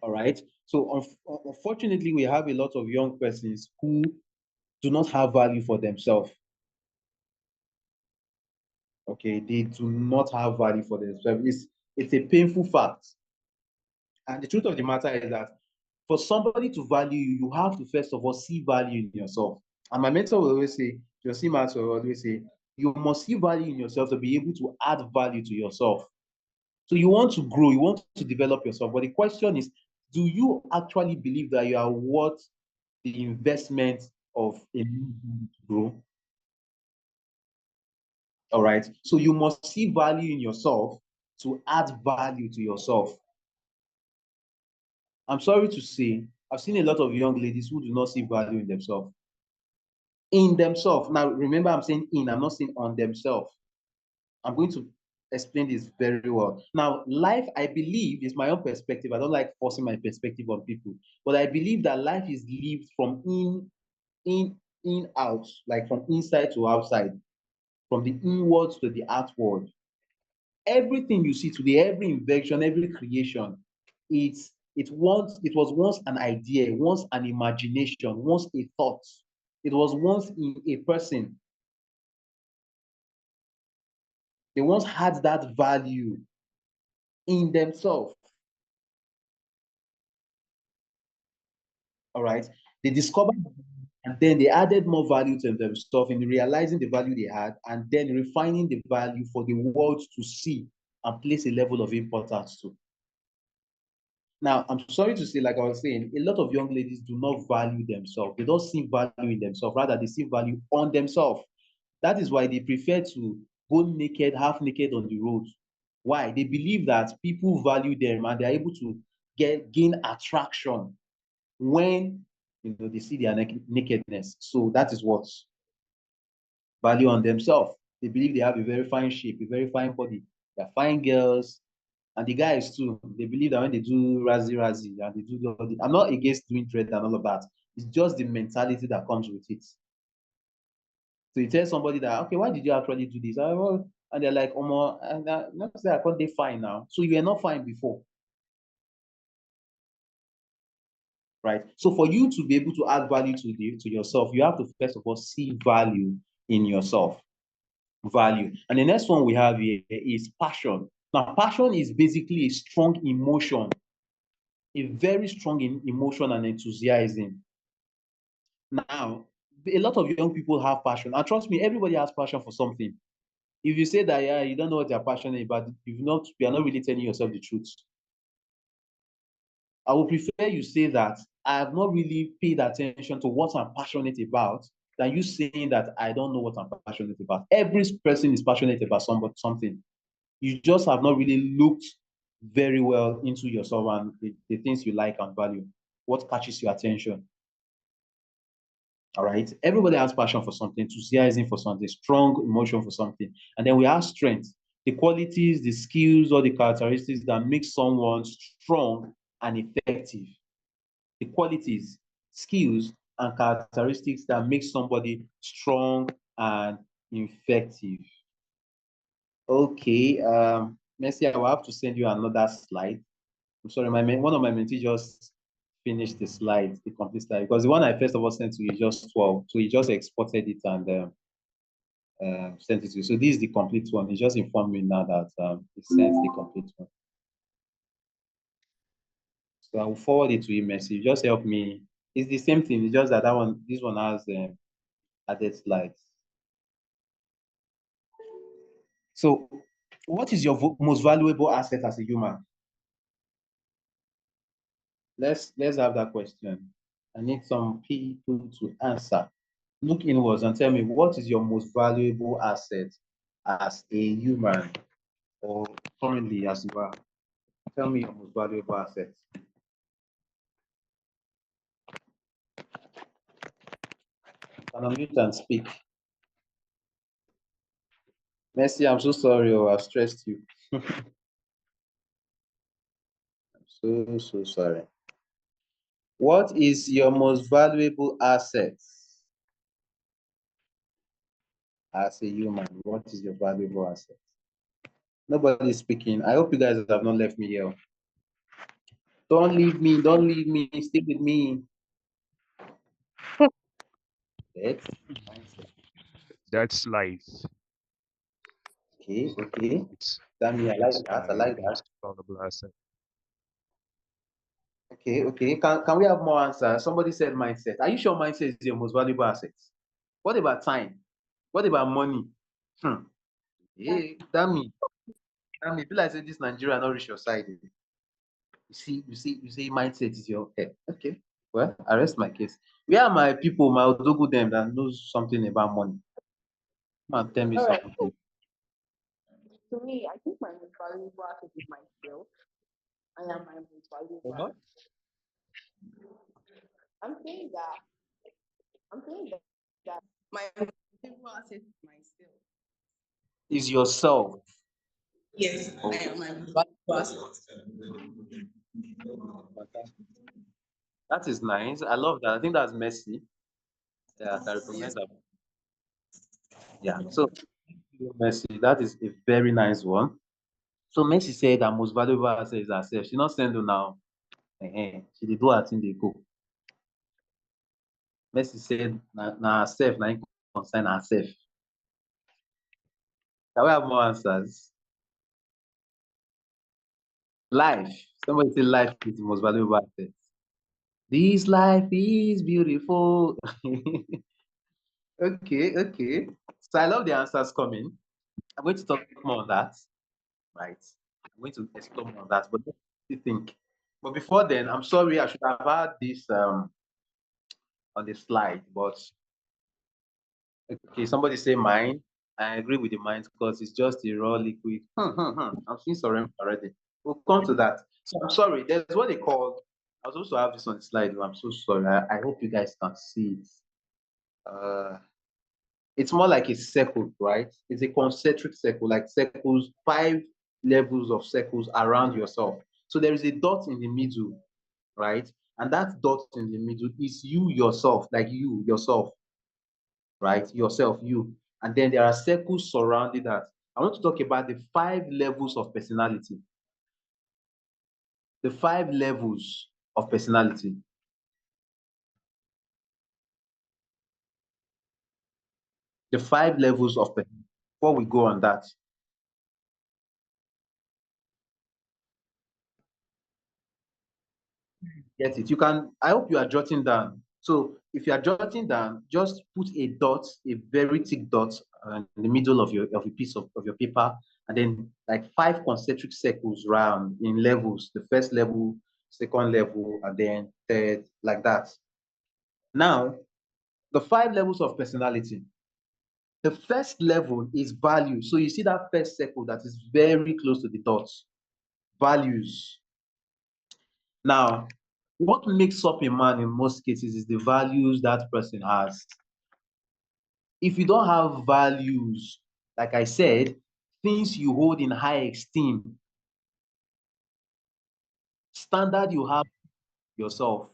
[SPEAKER 2] All right. So unfortunately, we have a lot of young persons who do not have value for themselves. Okay, they do not have value for themselves. It's a painful fact. And the truth of the matter is that for somebody to value you, you have to first of all see value in yourself. And my mentor will always say, Josie Maxwell will always say, you must see value in yourself to be able to add value to yourself. So you want to grow, you want to develop yourself. But the question is, do you actually believe that you are worth the investment of a to grow? All right. So you must see value in yourself to add value to yourself. I'm sorry to say, I've seen a lot of young ladies who do not see value in themselves. In themselves. Now, remember, I'm saying in, I'm not saying on themselves. I'm going to explain this very well. Now, life, I believe, is my own perspective. I don't like forcing my perspective on people, but I believe that life is lived from in, out, like from inside to outside, from the inwards to the outward. Everything you see today, every invention, every creation, it was once an idea, once an imagination, once a thought. It was once in a person. They once had that value in themselves. All right. They discovered and then they added more value to themselves in realizing the value they had and then refining the value for the world to see and place a level of importance to. Now, I'm sorry to say, like I was saying, a lot of young ladies do not value themselves. They don't see value in themselves. Rather, they see value on themselves. That is why they prefer to go naked, half naked on the road. Why? They believe that people value them and they're able to gain attraction when they see their nakedness. So that is what value on themselves. They believe they have a very fine shape, a very fine body. They're fine girls. And the guys too, they believe that when they do razzy and they do I'm not against doing dread and all of that. It's just the mentality that comes with it. So you tell somebody that, okay, why did you actually do this? And they're like, and not say I can't they fine now. So you were not fine before. Right? So for you to be able to add value to yourself, you have to first of all see value in yourself. Value. And the next one we have here is passion. Now, passion is basically a strong emotion, a very strong emotion and enthusiasm. Now, a lot of young people have passion. And trust me, everybody has passion for something. If you say that, yeah, you don't know what you're passionate about, you are not really telling yourself the truth. I would prefer you say that I have not really paid attention to what I'm passionate about than you saying that I don't know what I'm passionate about. Every person is passionate about something. You just have not really looked very well into yourself and the things you like and value, what catches your attention. All right. Everybody has passion for something, enthusiasm for something, strong emotion for something. And then we have strength, the qualities, the skills, or the characteristics that make someone strong and effective. The qualities, skills, and characteristics that make somebody strong and effective. Okay. Mercy, I will have to send you another slide. I'm sorry, one of my mentees just finished the slide, the complete slide, because the one I first of all sent to you is just 12. So he just exported it and sent it to you. So this is the complete one. He just informed me now that he sent the complete one. So I will forward it to you, Mercy. Just help me. It's the same thing. It's just that this one has added slides. So, what is your most valuable asset as a human? Let's have that question. I need some people to answer. Look inwards and tell me, what is your most valuable asset as a human or currently as you are? Tell me your most valuable asset. Can unmute and speak. Mercy, I'm so sorry, I've stressed you. I'm so sorry. What is your most valuable asset as a human? What is your valuable asset? Nobody's speaking. I hope you guys have not left me here. Don't leave me. Don't leave me. Stick with me.
[SPEAKER 6] That's life.
[SPEAKER 2] Okay. Okay.
[SPEAKER 6] It's
[SPEAKER 2] Sammy, I like that. I
[SPEAKER 6] my
[SPEAKER 2] like that.
[SPEAKER 6] most valuable asset.
[SPEAKER 2] Okay. Can we have more answers? Somebody said mindset. Are you sure mindset is your most valuable asset? What about time? What about money? Hey, damn me. Feel like say this Nigeria not reach your side. You say mindset is your head. Okay. Well, I rest my case. Where are my people, my Odogu them that knows something about money? Come and tell me
[SPEAKER 1] All right.
[SPEAKER 2] something.
[SPEAKER 1] To me, I think my most valuable asset is my skill. I am my most valuable
[SPEAKER 2] What?
[SPEAKER 1] asset. I'm saying that I'm saying that my most valuable asset is my skill.
[SPEAKER 2] Is yourself.
[SPEAKER 1] Yes, I am my most valuable asset.
[SPEAKER 2] That is nice. I love that. I think that's messy. Yeah, I recognize
[SPEAKER 1] Yes.
[SPEAKER 2] that. Yeah. So Mercy, that is a very nice one. So Mercy said her most valuable asset is herself. She not send you now. She did do her thing they go. Mercy said na herself, na im concern herself. Can we have more answers? Life. Somebody say life is the most valuable asset. This life is beautiful. Okay. So I love the answers coming. I'm going to talk more on that. Right. I'm going to explore more on that. But what do you think? But before then, I'm sorry, I should have had this on the slide, but okay, somebody say mine. I agree with the mind because it's just a raw liquid. I'm seeing surrender already. We'll come to that. So I'm sorry. There's what they call. I was supposed to have this on the slide. I'm so sorry. I hope you guys can see it. It's more like a circle, right? It's a concentric circle, like circles, 5 levels of circles around yourself. So there is a dot in the middle, right? And that dot in the middle is you yourself, like you yourself, right? Yourself, you. And then there are circles surrounding that. I want to talk about the 5 levels of personality. The 5 levels of personality. The 5 levels of personality. Before we go on that, get it. You can, I hope you are jotting down. So if you are jotting down, just put a dot, a very thick dot in the middle of a piece of your paper, and then like 5 concentric circles round in levels. The first level, second level, and then third, like that. Now, the 5 levels of personality. The first level is value. So you see that first circle that is very close to the dots. Values. Now, what makes up a man in most cases is the values that person has. If you don't have values, like I said, things you hold in high esteem, standard you have yourself,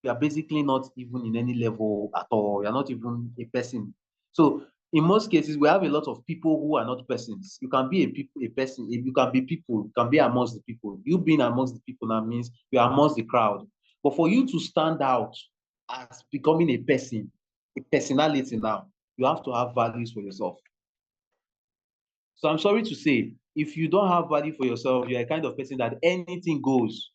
[SPEAKER 2] you are basically not even in any level at all. You're not even a person. So in most cases, we have a lot of people who are not persons. You can be a person, you can be people, you can be amongst the people. You being amongst the people now means you are amongst the crowd. But for you to stand out as becoming a person, a personality now, you have to have values for yourself. So I'm sorry to say, if you don't have value for yourself, you're a kind of person that anything goes.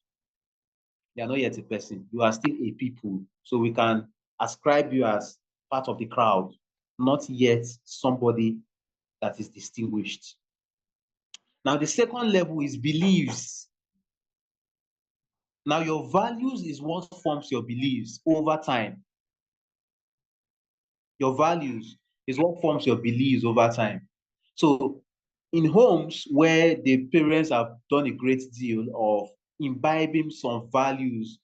[SPEAKER 2] You are not yet a person. You are still a people. So we can ascribe you as part of the crowd, not yet somebody that is distinguished. Now, the second level is beliefs. Now, your values is what forms your beliefs over time. Your values is what forms your beliefs over time. So, in homes where the parents have done a great deal of imbibing some values,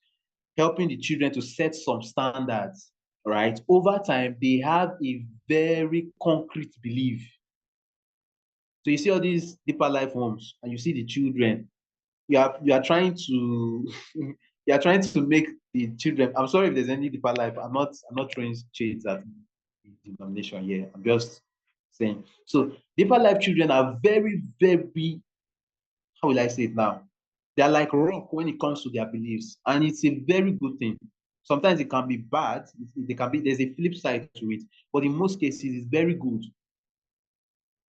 [SPEAKER 2] helping the children to set some standards, right? Over time, they have a very concrete belief. So you see all these deeper life homes, and you see the children. You are trying to you are trying to make the children. I'm sorry if there's any deeper life. I'm not throwing shades at the denomination here. I'm just saying. So deeper life children are very, very, how will I say it now? They are like rock when it comes to their beliefs, and it's a very good thing. Sometimes it can be bad. They can be. There's a flip side to it, but in most cases, it's very good.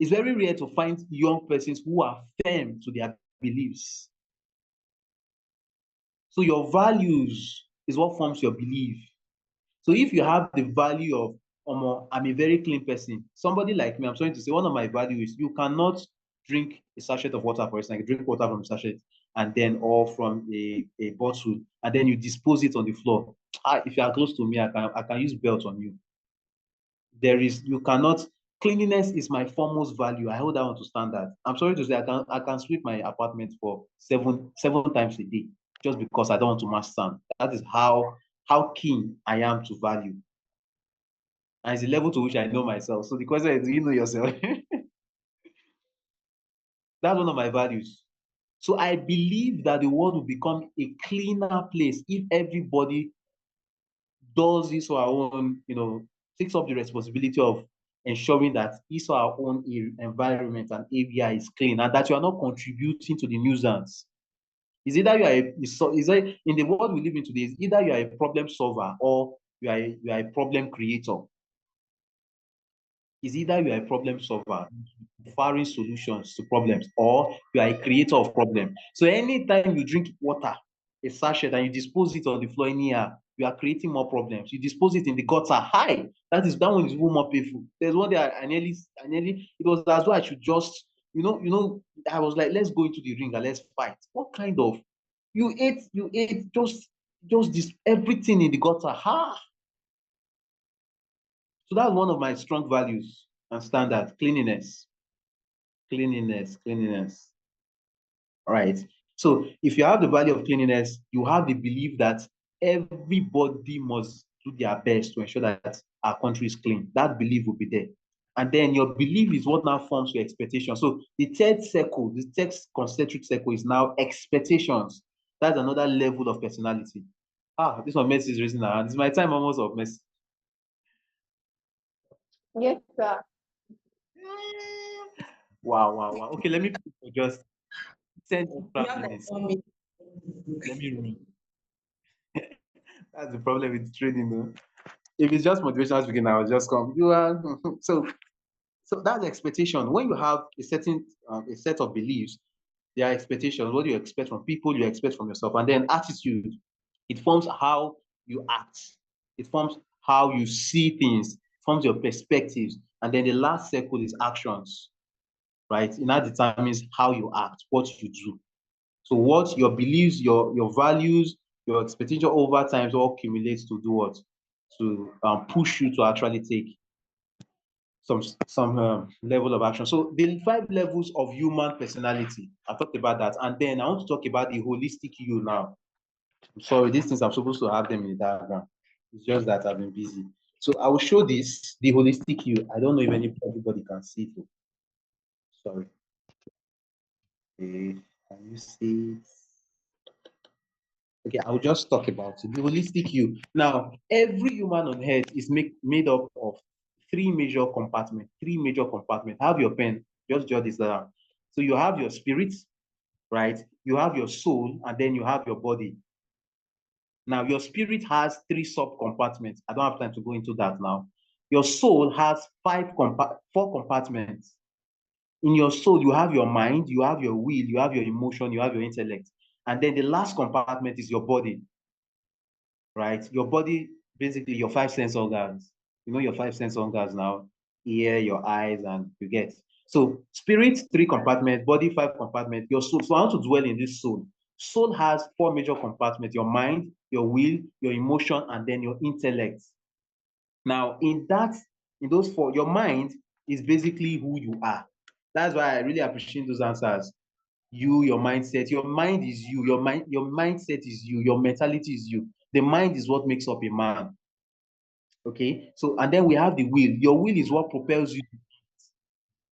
[SPEAKER 2] It's very rare to find young persons who are firm to their beliefs. So your values is what forms your belief. So if you have the value of, I'm a very clean person, somebody like me, I'm trying to say one of my values is you cannot drink a sachet of water, for instance, drink water from a sachet and then, or from a bottle, and then you dispose it on the floor. If you are close to me, I can use belt on you. You cannot, cleanliness is my foremost value. I hold that one to standard. I'm sorry to say I can sweep my apartment for seven times a day just because I don't want to mass stand. That is how keen I am to value. And it's the level to which I know myself. So the question is, do you know yourself? That's one of my values. So I believe that the world will become a cleaner place if everybody does his or her own, takes up the responsibility of ensuring that his or our own environment and area is clean, and that you are not contributing to the nuisance. Is either you are in the world we live in today, either you are a problem solver or you are a problem creator. Is either you are a problem solver, offering solutions to problems, or you are a creator of problems. So anytime you drink water, a sachet, and you dispose it on the floor anyhow, you are creating more problems. You dispose it in the gutter, hi, that one is even more painful. There's one day I nearly, it was as though I should just, I was like, let's go into the ring and let's fight. What kind of, you ate just this, everything in the gutter, So that's one of my strong values and standard, cleanliness. Cleanliness. All right. So if you have the value of cleanliness, you have the belief that everybody must do their best to ensure that our country is clean. That belief will be there. And then your belief is what now forms your expectation. So the third circle, the third concentric circle is now expectations. That's another level of personality. This one Messi is raising now. This is my time almost of Messi.
[SPEAKER 1] Yes, sir.
[SPEAKER 2] Wow. Okay, let me just 10
[SPEAKER 1] You
[SPEAKER 2] extra
[SPEAKER 1] have like
[SPEAKER 2] minutes.
[SPEAKER 1] 1 minute.
[SPEAKER 2] Let me read. That's the problem with trading, though. If it's just motivational speaking, I will just come. You are so that's the expectation. When you have a certain a set of beliefs, there are expectations. What do you expect from people? You expect from yourself, and then attitude. It forms how you act. It forms how you see things. Forms your perspectives, and then the last circle is actions. Right? And that determines how you act, what you do. So what your beliefs, your values, your expectation over time all accumulates to do what? To push you to actually take some level of action. So the 5 levels of human personality, I talked about that. And then I want to talk about the holistic you now. I'm sorry, these things I'm supposed to have them in the diagram. It's just that I've been busy. So I will show this, the holistic you. I don't know if everybody can see it. Sorry. Okay, can you see it? Okay, I'll just talk about it. The holistic you. Now, every human on earth is made up of 3 major compartments. 3 major compartments. Have your pen, just jot this down. So you have your spirit, right? You have your soul, and then you have your body. Now, your spirit has 3 sub-compartments. I don't have time to go into that now. Your soul has 4 compartments. In your soul, you have your mind, you have your will, you have your emotion, you have your intellect. And then the last compartment is your body. Right? Your body, basically your 5 sense organs. You know your 5 sense organs now, ear, your eyes, and you get. So spirit, 3 compartments, body, 5 compartments, your soul. So I want to dwell in this soul. Soul has 4 major compartments: your mind, your will, your emotion, and then your intellect. Now, in those 4, your mind is basically who you are. That's why I really appreciate those answers. You, your mindset, your mind is you, your mindset is you, your mentality is you. The mind is what makes up a man. Okay, so and then we have the will. Your will is what propels you.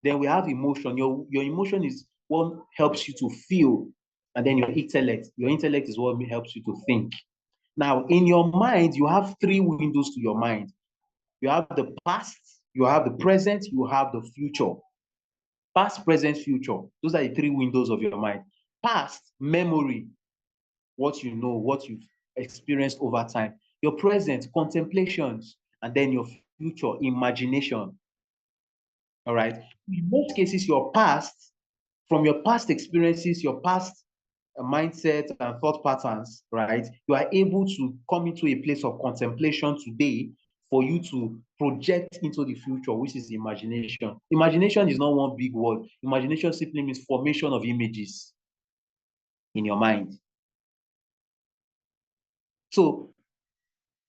[SPEAKER 2] Then we have emotion. Your emotion is what helps you to feel. And then your intellect is what helps you to think. Now, in your mind, you have 3 windows to your mind. You have the past, you have the present, you have the future. Past, present, future. Those are the 3 windows of your mind. Past, memory, what you know, what you've experienced over time. Your present, contemplations, and then your future, imagination. All right. In most cases, your past, from your past experiences, your past mindset and thought patterns, right, you are able to come into a place of contemplation today for you to project into the future, which is imagination. Imagination is not one big word. Imagination simply means formation of images in your mind. So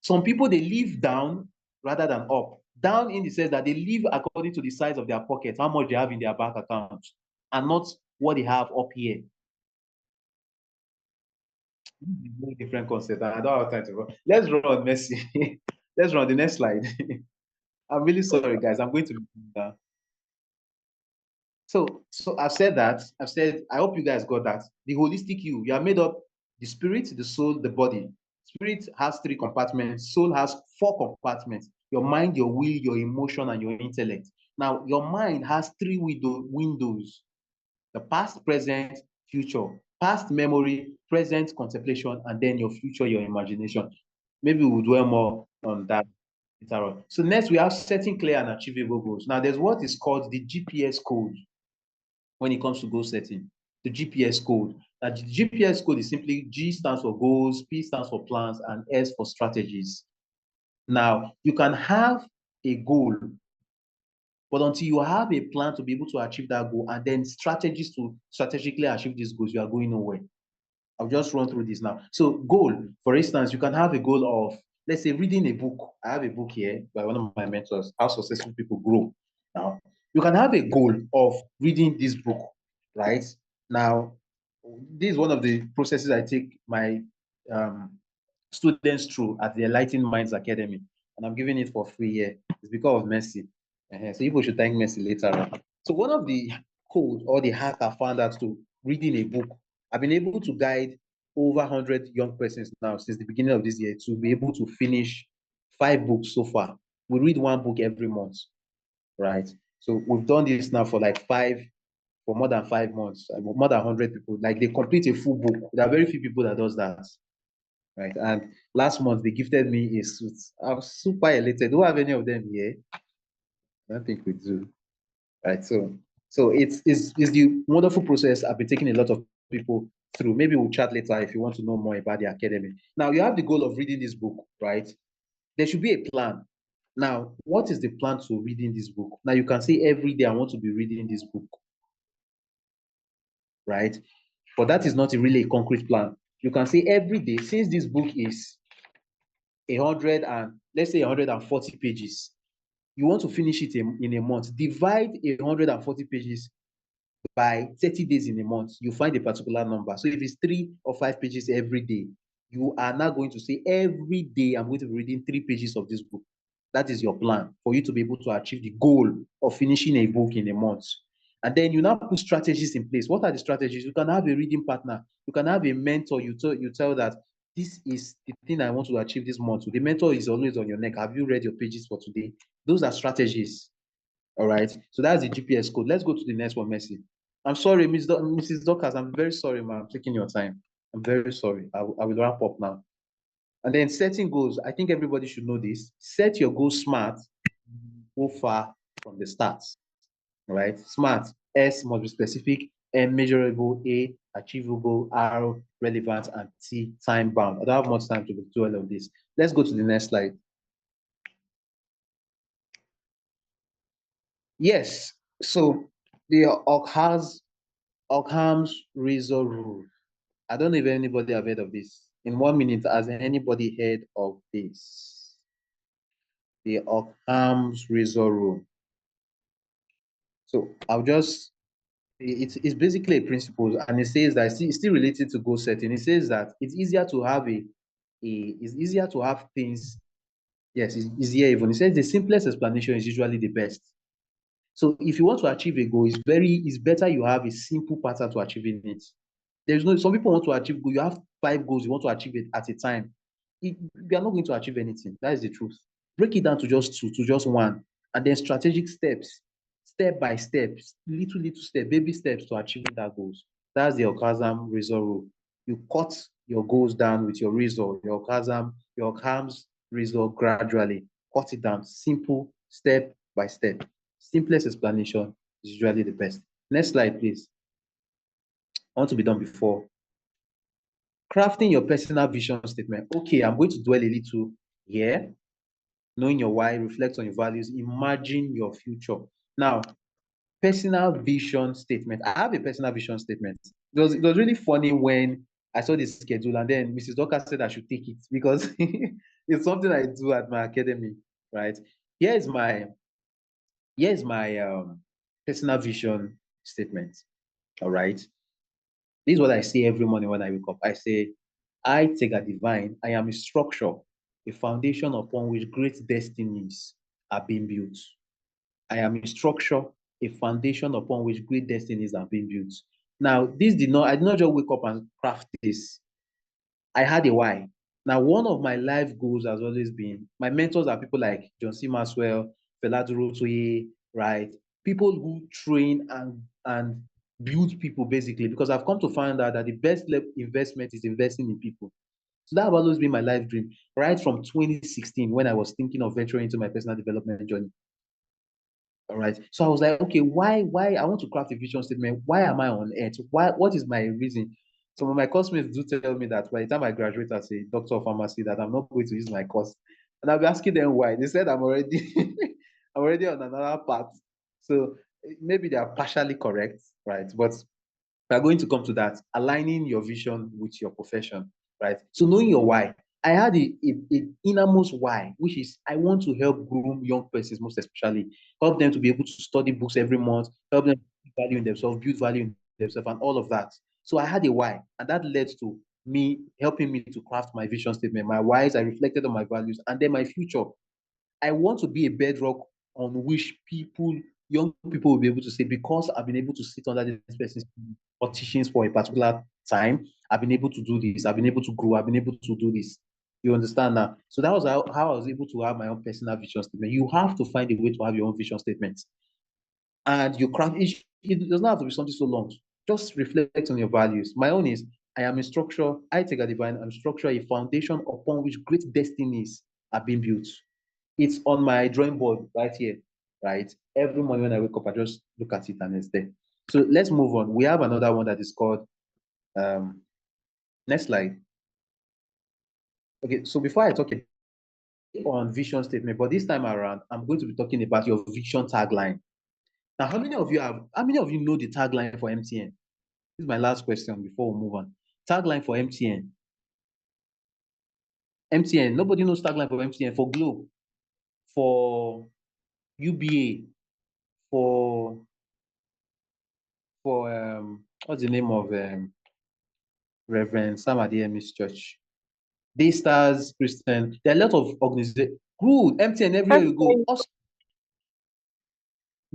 [SPEAKER 2] some people, they live down rather than up. Down in the sense that they live according to the size of their pocket, how much they have in their bank account, and not what they have up here. Very different concept. I don't have time to run. Let's run, Messi. Let's run the next slide. I'm really sorry, guys. I'm going to. So I've said that. I've said, I hope you guys got that. The holistic you are made up the spirit, the soul, the body. Spirit has 3 compartments. Soul has 4 compartments. Your mind, your will, your emotion, and your intellect. Now, your mind has 3 windows: the past, present, future. Past memory, present contemplation, and then your future, your imagination. Maybe we'll dwell more on that later on. So next, we have setting clear and achievable goals. Now, there's what is called the GPS code when it comes to goal setting. The GPS code. Now, the GPS code is simply G stands for goals, P stands for plans, and S for strategies. Now, you can have a goal, but until you have a plan to be able to achieve that goal, and then strategies to strategically achieve these goals, you are going nowhere. I'll just run through this now. So goal, for instance, you can have a goal of, let's say, reading a book. I have a book here by one of my mentors, How Successful People Grow. Now, you can have a goal of reading this book, right? Now, this is one of the processes I take my students through at the Enlightened Minds Academy, and I'm giving it for free here. It's because of Messi. So people should thank Messi later on. So one of the code or the hack I found out to reading a book, I've been able to guide over 100 young persons now since the beginning of this year to be able to finish 5 books so far. We read 1 book every month, right? So we've done this now for like for more than 5 months, more than 100 people. Like, they complete a full book. There are very few people that does that, right? And last month they gifted me a suit. I'm super elated. Do you have any of them here? I don't think we do, right? So it's the wonderful process I've been taking a lot of people through. Maybe we'll chat later if you want to know more about the academy. Now, you have the goal of reading this book, right? There should be a plan. Now, what is the plan to reading this book? Now, you can say every day I want to be reading this book, right? But that is not really a concrete plan. You can say every day, since this book is 100 and let's say 140 pages, you want to finish it in a month. Divide 140 pages by 30 days in a month. You find a particular number. So if it's 3 or 5 pages every day, you are now going to say every day I'm going to be reading 3 pages of this book. That is your plan for you to be able to achieve the goal of finishing a book in a month. And then you now put strategies in place. What are the strategies? You can have a reading partner. You can have a mentor. You tell that this is the thing I want to achieve this month. So the mentor is always on your neck. Have you read your pages for today? Those are strategies. All right. So that's the GPS code. Let's go to the next one, Messi. I'm sorry, Mrs. Docas. I'm very sorry, ma'am. I'm taking your time. I'm very sorry. I will wrap up now. And then setting goals. I think everybody should know this. Set your goals smart. Go far from the start. All right. Smart. S must be specific. M measurable. A achievable. R relevant. And T time bound. I don't have much time to do all of this. Let's go to the next slide. Yes. So the Occam's razor rule. I don't know if anybody have heard of this. In 1 minute, has anybody heard of this? The Occam's razor rule. So I'll just, it's basically a principle, and it says that it's still related to goal setting. It says that it's easier to have it's easier to have things. Yes, it's easier even. It says the simplest explanation is usually the best. So if you want to achieve a goal, it's better you have a simple pattern to achieving it. There's no, some people want to achieve goal. You have 5 goals, you want to achieve it at a time. You are not going to achieve anything. That is the truth. Break it down to just 2, to just 1, and then strategic steps, step by step, little step, baby steps to achieving that goals. That's the Occam's razor rule. You cut your goals down with your razor, your Occam's razor gradually. Cut it down, simple, step by step. Simplest explanation is usually the best. Next slide, please. I want to be done before Crafting your personal vision statement. Okay, I'm going to dwell a little here. Knowing your why, reflect on your values, imagine your future. Now, personal vision statement. I have a personal vision statement. It was really funny when I saw this schedule, and then Mrs. Docker said I should take it because it's something I do at my academy, right? Here's my here's my personal vision statement. All right. This is what I say every morning when I wake up. I say, I take a divine, I am a structure, a foundation upon which great destinies are being built. I am a structure, a foundation upon which great destinies are being built. Now, I did not just wake up and craft this. I had a why. Now, one of my life goals has always been, my mentors are people like John C. Maxwell, Fela Durotoye, right? People who train and build people basically, because I've come to find out that the best investment is investing in people. So that has always been my life dream, right from 2016 when I was thinking of venturing into my personal development journey. All right. So I was like, okay, why I want to craft a vision statement. Why am I on earth? What is my reason? Some of my classmates do tell me that by the time I graduate as a doctor of pharmacy, that I'm not going to use my course. And I'll be asking them why. They said I'm already I'm already on another path. So maybe they are partially correct, right? But we are going to come to that, aligning your vision with your profession, right? So knowing your why. I had a innermost why, which is I want to help groom young persons, most especially, help them to be able to study books every month, help them value in themselves, build value in themselves, and all of that. So I had a why, and that led to me helping me to craft my vision statement. My whys, I reflected on my values, and then my future. I want to be a bedrock on which young people will be able to say, because I've been able to sit under this person's or teachings for a particular time, I've been able to do this, I've been able to grow, I've been able to do this. You understand now? So that was how I was able to have my own personal vision statement. You have to find a way to have your own vision statement. And you craft it does not have to be something so long. Just reflect on your values. My own is I am a structure, I take a divine, I'm structure, a foundation upon which great destinies are being built. It's on my drawing board right here, right? Every morning when I wake up, I just look at it and it's there. So let's move on. We have another one that is called, next slide. Okay, so before I talk on vision statement, but this time around, I'm going to be talking about your vision tagline. Now, how many of you know the tagline for MTN? This is my last question before we move on. Tagline for MTN. MTN, nobody knows tagline for MTN, for Globe, for UBA, for what's the name of Reverend Sam Adeyemi's church? Daystars Christian. There are a lot of organizations. Good. MTN everywhere you go. Awesome.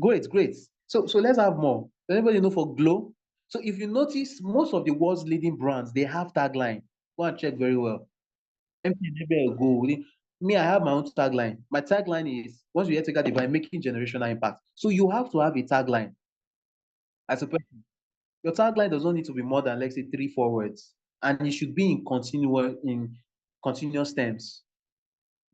[SPEAKER 2] Great. So let's have more. Does anybody know for Glow? So if you notice, most of the world's leading brands, they have tagline. Go and check very well. MTN everywhere you go. Me, I have my own tagline. My tagline is, once you get to by making generational impact. So you have to have a tagline as a person. Your tagline does not need to be more than, let's say, 3-4 words, and it should be in continuous terms.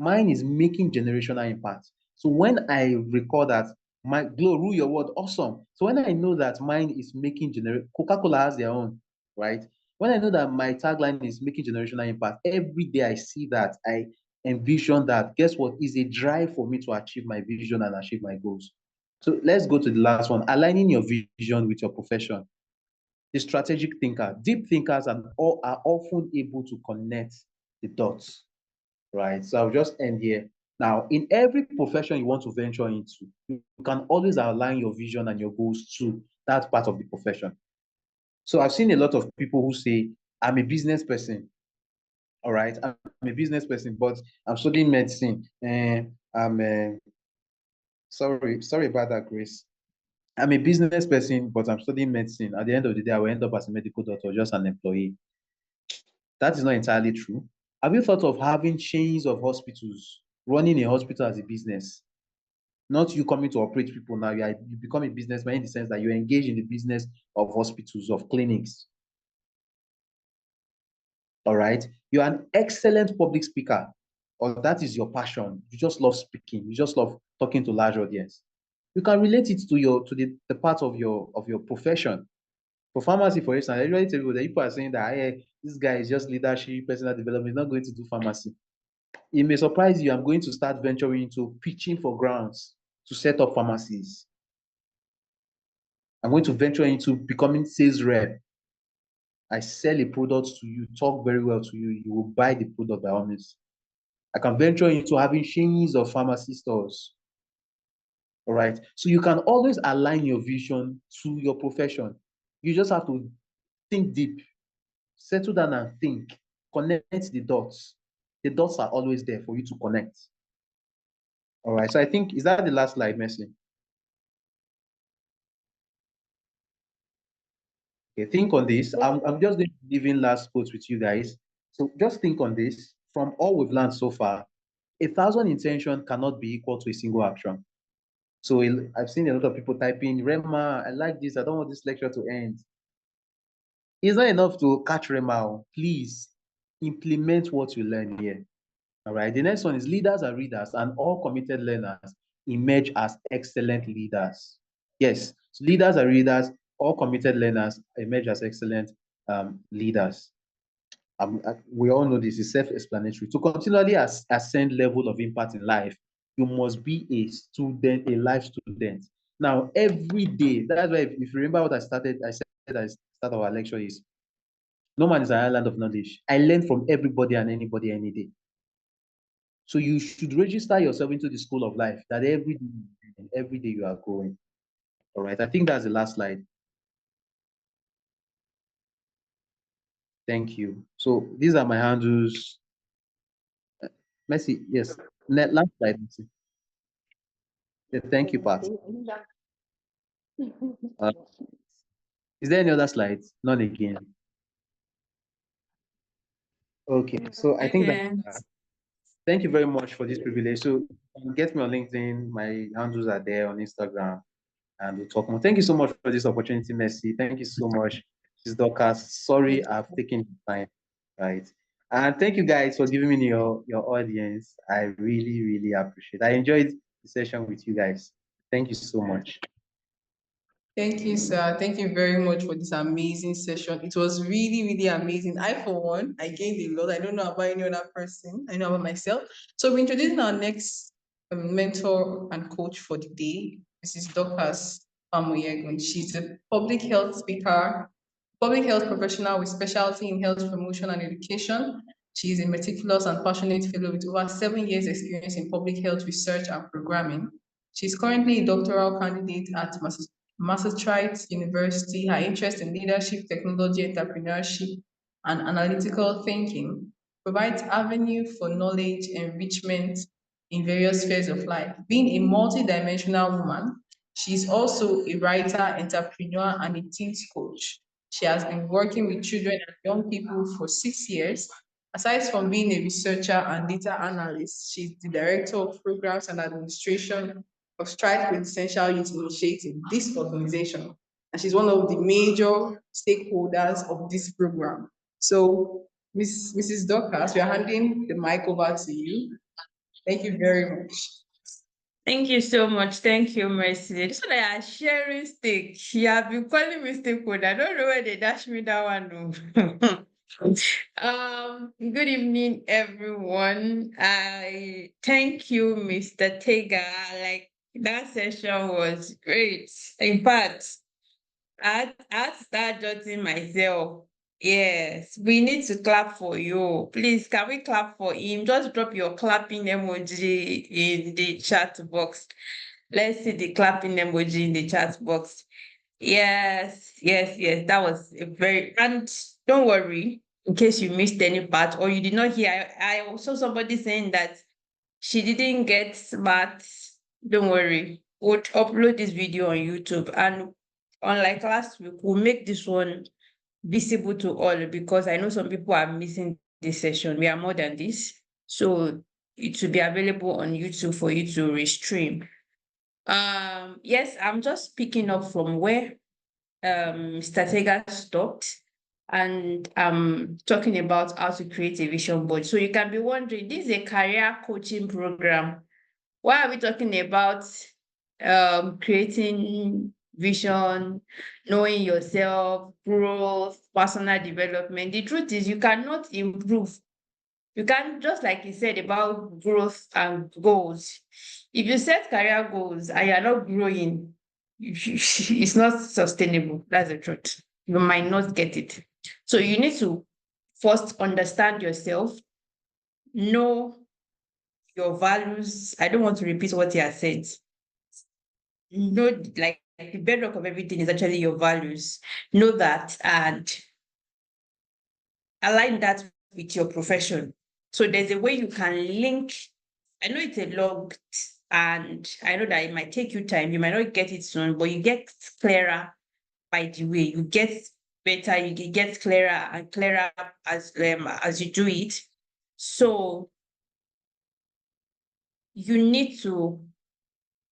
[SPEAKER 2] Mine is making generational impact. So when I record that, my Glow, rule your word, awesome. So when I know that mine is making Coca-Cola has their own, right? When I know that my tagline is making generational impact, every day I see that, I envision that, guess what, is a drive for me to achieve my vision and achieve my goals. So let's go to the last one, aligning your vision with your profession. The strategic thinker, deep thinkers are often able to connect the dots, right? So I'll just end here. Now, in every profession you want to venture into, you can always align your vision and your goals to that part of the profession. So I've seen a lot of people who say, I'm a business person. All right, I'm a business person, but I'm studying medicine. And I'm sorry about that, Grace. I'm a business person, but I'm studying medicine. At the end of the day, I will end up as a medical doctor, just an employee. That is not entirely true. Have you thought of having chains of hospitals, running a hospital as a business? Not you coming to operate people now. You become a businessman in the sense that you engage in the business of hospitals, of clinics. All right. You're an excellent public speaker, or that is your passion. You just love speaking. You just love talking to large audience. You can relate it to the part of your profession. For pharmacy, for instance, I usually tell people that people are saying that hey, this guy is just leadership, personal development, he's not going to do pharmacy. It may surprise you. I'm going to start venturing into pitching for grants to set up pharmacies. I'm going to venture into becoming sales rep. I sell a product to you, talk very well to you, you will buy the product by all means. I can venture into having chains of pharmacy stores. All right. So you can always align your vision to your profession. You just have to think deep, settle down and think, connect the dots. The dots are always there for you to connect. All right. So I think, is that the last slide, Messi? Okay, think on this. I'm just going to leave in last quotes with you guys. So just think on this. From all we've learned so far, 1,000 intentions cannot be equal to a single action. So I've seen a lot of people typing, Rema, I like this. I don't want this lecture to end. It's not enough to catch Rema. Please implement what you learn here. All right. The next one is leaders are readers, and all committed learners emerge as excellent leaders. Yes, so leaders are readers, all committed learners emerge as excellent leaders. We all know this is self-explanatory. To continually ascend level of impact in life, you must be a student, a life student. Now, every day, that's why if you remember what I said at the start of our lecture is, no man is an island of knowledge. I learn from everybody and anybody any day. So you should register yourself into the school of life that every day you are growing. All right, I think that's the last slide. Thank you. So these are my handles. Messi, yes. Last slide, Messi. Yeah, thank you, Pat. Is there any other slides? None again. Okay, so I think that thank you very much for this privilege. So get me on LinkedIn. My handles are there on Instagram, and we'll talk more. Thank you so much for this opportunity, Messi. Thank you so much, Ms. Dorcas. Sorry, I've taken time, right? And thank you guys for giving me your audience. I really, really appreciate it. I enjoyed the session with you guys. Thank you so much.
[SPEAKER 1] Thank you, sir. Thank you very much for this amazing session. It was really, really amazing. I, for one, I gained a lot. I don't know about any other person. I know about myself. So we're introducing our next mentor and coach for the day. This is Dr. Pamoyegun. She's a public health speaker, public health professional with specialty in health promotion and education. She is a meticulous and passionate fellow with over 7 years experience in public health research and programming. She's currently a doctoral candidate at Massachusetts University. Her interest in leadership, technology, entrepreneurship, and analytical thinking provides avenue for knowledge enrichment in various spheres of life. Being a multidimensional woman, she's also a writer, entrepreneur, and a teens coach. She has been working with children and young people for 6 years. Aside from being a researcher and data analyst, she's the director of programs and administration of Strive with Essential Youth Initiative, this organization. And she's one of the major stakeholders of this program. So, Mrs. Dorcas, we are handing the mic over to you. Thank you very much.
[SPEAKER 9] Thank you so much. Thank you, Mercy. This one I are sharing stake. You have been calling me stakeholder. I don't know where they dash me that one. Good evening, everyone. I thank you, Mr. Tega. Like that session was great. In fact, I had to start judging myself. Yes, we need to clap for you. Please, can we clap for him? Just drop your clapping emoji in the chat box. Let's see the clapping emoji in the chat box. Yes, yes, yes. That was a very, and don't worry in case you missed any part or you did not hear. I saw somebody saying that she didn't get smart. Don't worry. We'll upload this video on YouTube, and unlike last week, we'll make this one visible to all because I know some people are missing this session. We are more than this. So it will be available on YouTube for you to restream. Yes, I'm just picking up from where Mr. Tega stopped, and talking about how to create a vision board. So you can be wondering, this is a career coaching program. Why are we talking about creating vision, knowing yourself, growth, personal development. The truth is you cannot improve. You can't, just like you said about growth and goals. If you set career goals and you're not growing, it's not sustainable. That's the truth. You might not get it. So you need to first understand yourself, know your values. I don't want to repeat what you have said. Know, like the bedrock of everything is actually your values. Know that and align that with your profession. So there's a way you can link. I know it's a lot, and I know that it might take you time. You might not get it soon, but you get clearer by the way. You get better. You get clearer and clearer as you do it. So you need to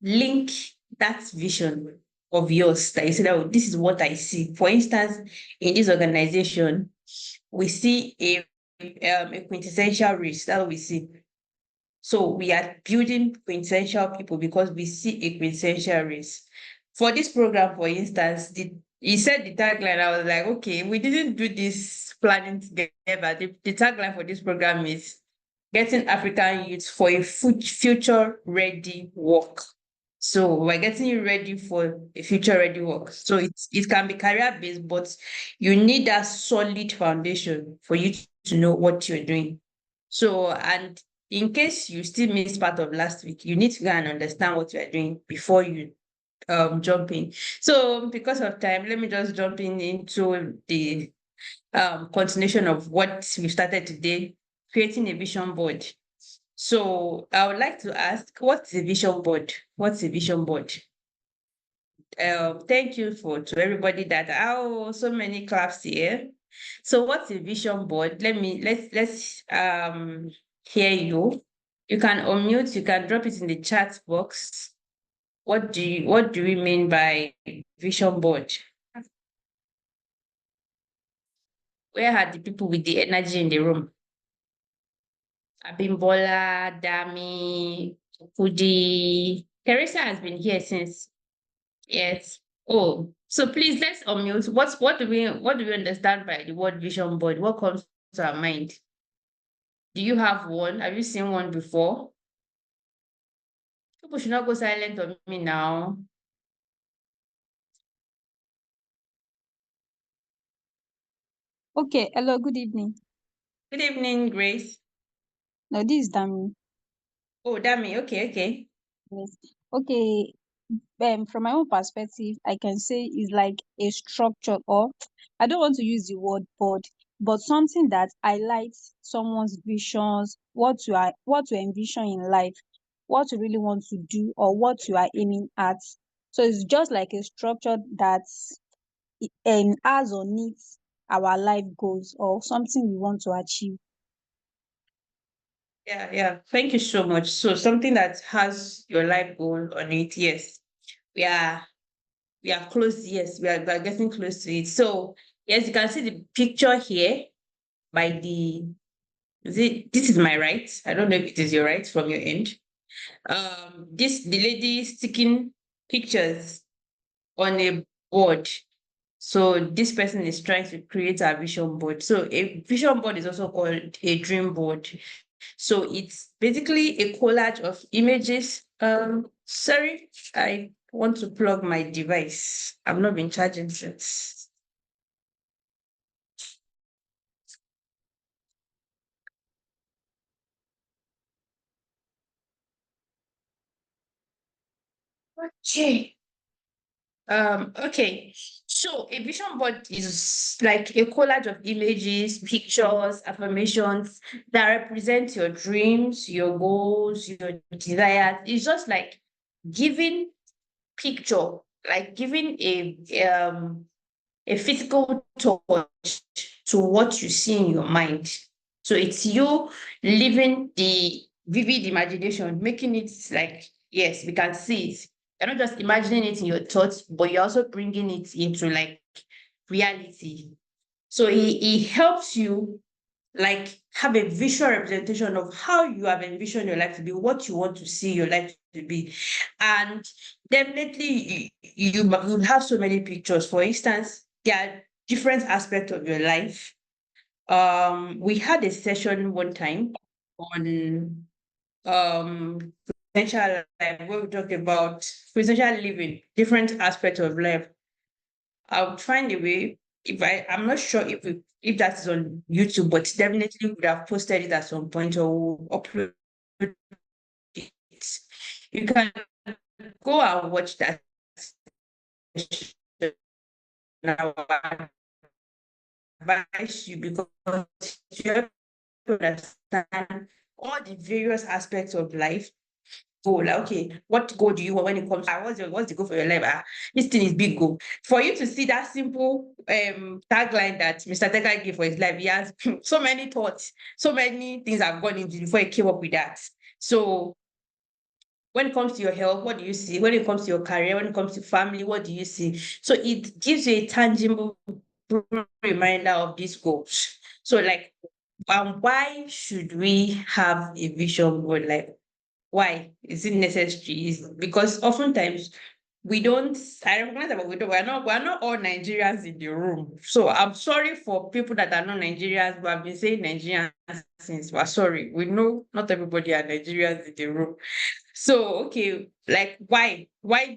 [SPEAKER 9] link that vision of yours that you say that, "Oh, this is what I see." For instance, in this organization, we see a quintessential race. That's what we see. So we are building quintessential people because we see a quintessential race. For this program, for instance, he said the tagline. I was like, okay, we didn't do this planning together. The tagline for this program is getting African youth for a future ready work. So we're getting you ready for a future ready work. So it can be career based, but you need that solid foundation for you to know what you're doing. So, and in case you still missed part of last week, you need to go and understand what you are doing before you jump in. So because of time, let me just jump into the continuation of what we started today, creating a vision board. So I would like to ask, what's a vision board? What's a vision board? Thank you to everybody that, oh, so many claps here. So what's a vision board? Let's hear you. You can unmute, you can drop it in the chat box. What do we mean by vision board? Where are the people with the energy in the room? Abimbola, Dami, Kudi. Teresa has been here since. Yes. Oh, so please let's unmute. What do we understand by the word vision board? What comes to our mind? Do you have one? Have you seen one before? People should not go silent on me now.
[SPEAKER 7] Okay, hello, good evening.
[SPEAKER 9] Good evening, Grace.
[SPEAKER 7] No, this is Dami.
[SPEAKER 9] Oh, Dami. Okay.
[SPEAKER 7] Yes. Okay, from my own perspective, I can say it's like a structure, or I don't want to use the word board, but something that highlights someone's visions, what you envision in life, what you really want to do, or what you are aiming at. So it's just like a structure that has or needs our life goals or something we want to achieve.
[SPEAKER 9] Yeah. Thank you so much. So something that has your life goal on it. Yes. We are close. Yes, we are getting close to it. So yes, you can see the picture here by this is my right. I don't know if it is your right from your end. The lady sticking pictures on a board. So this person is trying to create a vision board. So a vision board is also called a dream board. So it's basically a collage of images. Sorry, I want to plug my device. I've not been charging since. Okay. Okay. So a vision board is like a collage of images, pictures, affirmations that represent your dreams, your goals, your desires. It's just like giving picture, like giving a physical touch to what you see in your mind. So it's you living the vivid imagination, making it like, yes, we can see it. You're not just imagining it in your thoughts, but you're also bringing it into like reality. So it helps you
[SPEAKER 10] like have a visual representation of how you have envisioned your life to be, what you want to see your life to be. And definitely you'll have so many pictures. For instance, there are different aspects of your life. We had a session one time on presidential life where we talked about presidential living, different aspects of life. I'll find a way. I'm not sure if that is on YouTube, but definitely would have posted it at some point or will upload it. You can go and watch that session. I would advise you because you have to understand all the various aspects of life. Goal. Like, okay, what goal do you want when it comes to what's the goal for your life? This thing is big goal. For you to see that simple tagline that Mr. Teka gave for his life, he has so many thoughts, so many things have gone into before he came up with that. So when it comes to your health, what do you see? When it comes to your career, when it comes to family, what do you see? So it gives you a tangible reminder of these goals. So like, why should we have a vision board? Like, why is it necessary? Is because oftentimes we don't, I recognize that we're not all Nigerians in the room. So I'm sorry for people that are not Nigerians, but I've been saying Nigerians since. We're sorry. We know not everybody are Nigerians in the room. So okay, like why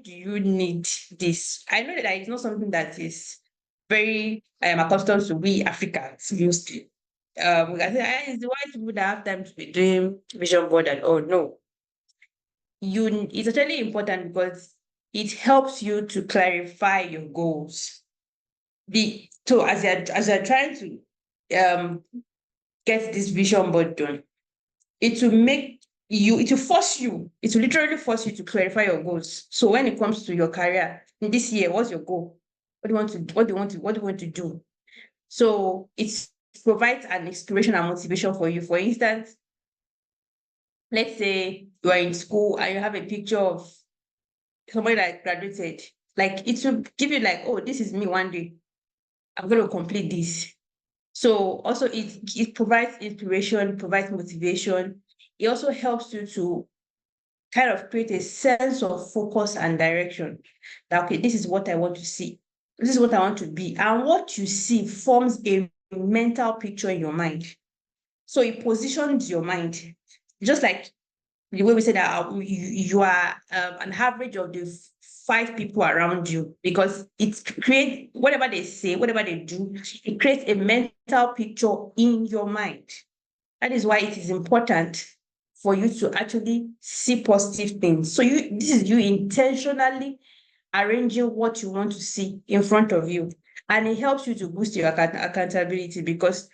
[SPEAKER 10] do you need this? I know that it's not something that is very accustomed to we Africans mostly. We can say, "Ah, it's the white people that have time to be doing vision board and all." No, it's actually important because it helps you to clarify your goals. So as you're trying to get this vision board done, it will make you, it will force you, it will literally force you to clarify your goals. So when it comes to your career in this year, what's your goal? What do you want to do? So it provides an inspiration and motivation for you. For instance, let's say you are in school and you have a picture of somebody that graduated. Like it will give you like, oh, this is me one day. I'm going to complete this. So also it provides inspiration, provides motivation. It also helps you to kind of create a sense of focus and direction. That, okay, this is what I want to see. This is what I want to be. And what you see forms a mental picture in your mind. So it positions your mind. Just like the way we said that you are an average of the 5 people around you, because it creates whatever they say, whatever they do, it creates a mental picture in your mind. That is why it is important for you to actually see positive things. So this is you intentionally arranging what you want to see in front of you. And it helps you to boost your accountability because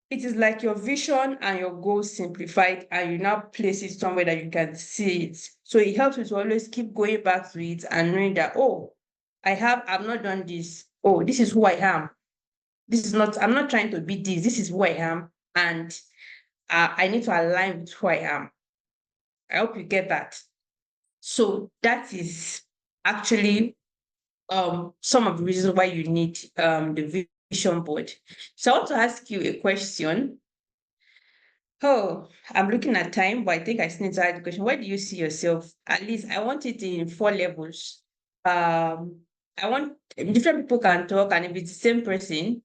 [SPEAKER 10] it is like your vision and your goals simplified, and you now place it somewhere that you can see it. So it helps you to always keep going back to it and knowing that, oh, I've not done this. Oh, this is who I am. I'm not trying to be this. This is who I am. And I need to align with who I am. I hope you get that. So that is actually some of the reasons why you need the vision board. So I want to ask you a question. Oh, I'm looking at time, but I think I still need to ask the question. Where do you see yourself? At least I want it in 4 levels. I want different people can talk, and if it's the same person,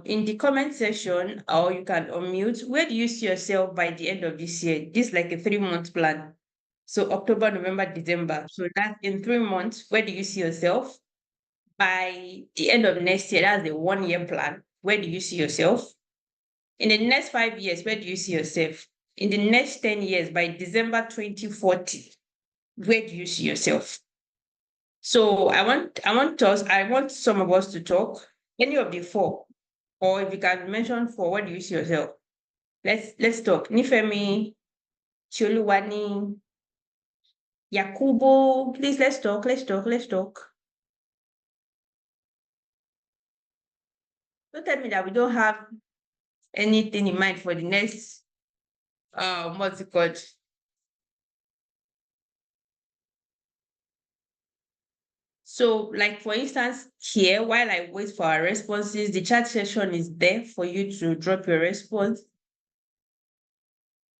[SPEAKER 10] in the comment section, or you can unmute. Where do you see yourself by the end of this year? This is like a 3 month plan. So October, November, December. So that's in 3 months. Where do you see yourself? By the end of next year, that's the 1 year plan. Where do you see yourself? In the next 5 years, where do you see yourself? In the next 10 years, by December 2040, where do you see yourself? So I want some of us to talk. Any of the 4, or if you can mention 4, where do you see yourself? Let's talk. Nifemi, Chioluwani, Yakubo, please let's talk. Don't tell me that we don't have anything in mind for the next what's it called? So, like for instance, here, while I wait for our responses, the chat session is there for you to drop your response.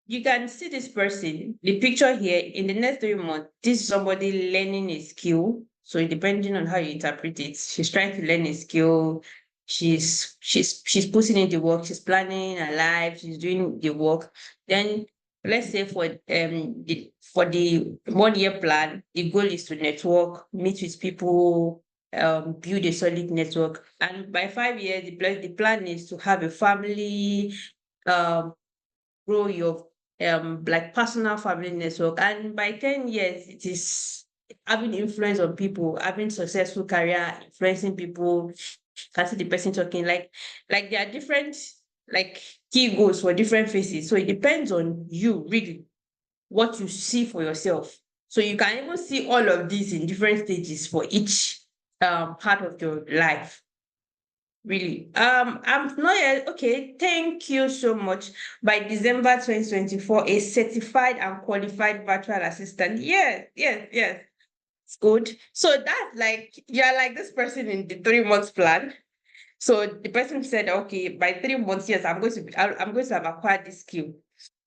[SPEAKER 10] You can see this person, the picture here, in the next 3 months, this is somebody learning a skill. So depending on how you interpret it, she's trying to learn a skill. She's putting in the work, she's planning her life, she's doing the work. Then let's say for the 1 year plan, the goal is to network, meet with people, build a solid network. And by 5 years, the plan is to have a family, grow your like personal family network. And by 10 years, it is having influence on people, having successful career, influencing people. Can see the person talking like there are different like key goals for different phases. So it depends on you really what you see for yourself. So you can even see all of these in different stages for each part of your life. Really. I'm not yet. Okay, thank you so much. By December 2024, a certified and qualified virtual assistant. Yes, yes, yes. It's good. So that's like you're like this person in the 3 months plan. So the person said, okay, by 3 months, yes, I'm going to have acquired this skill.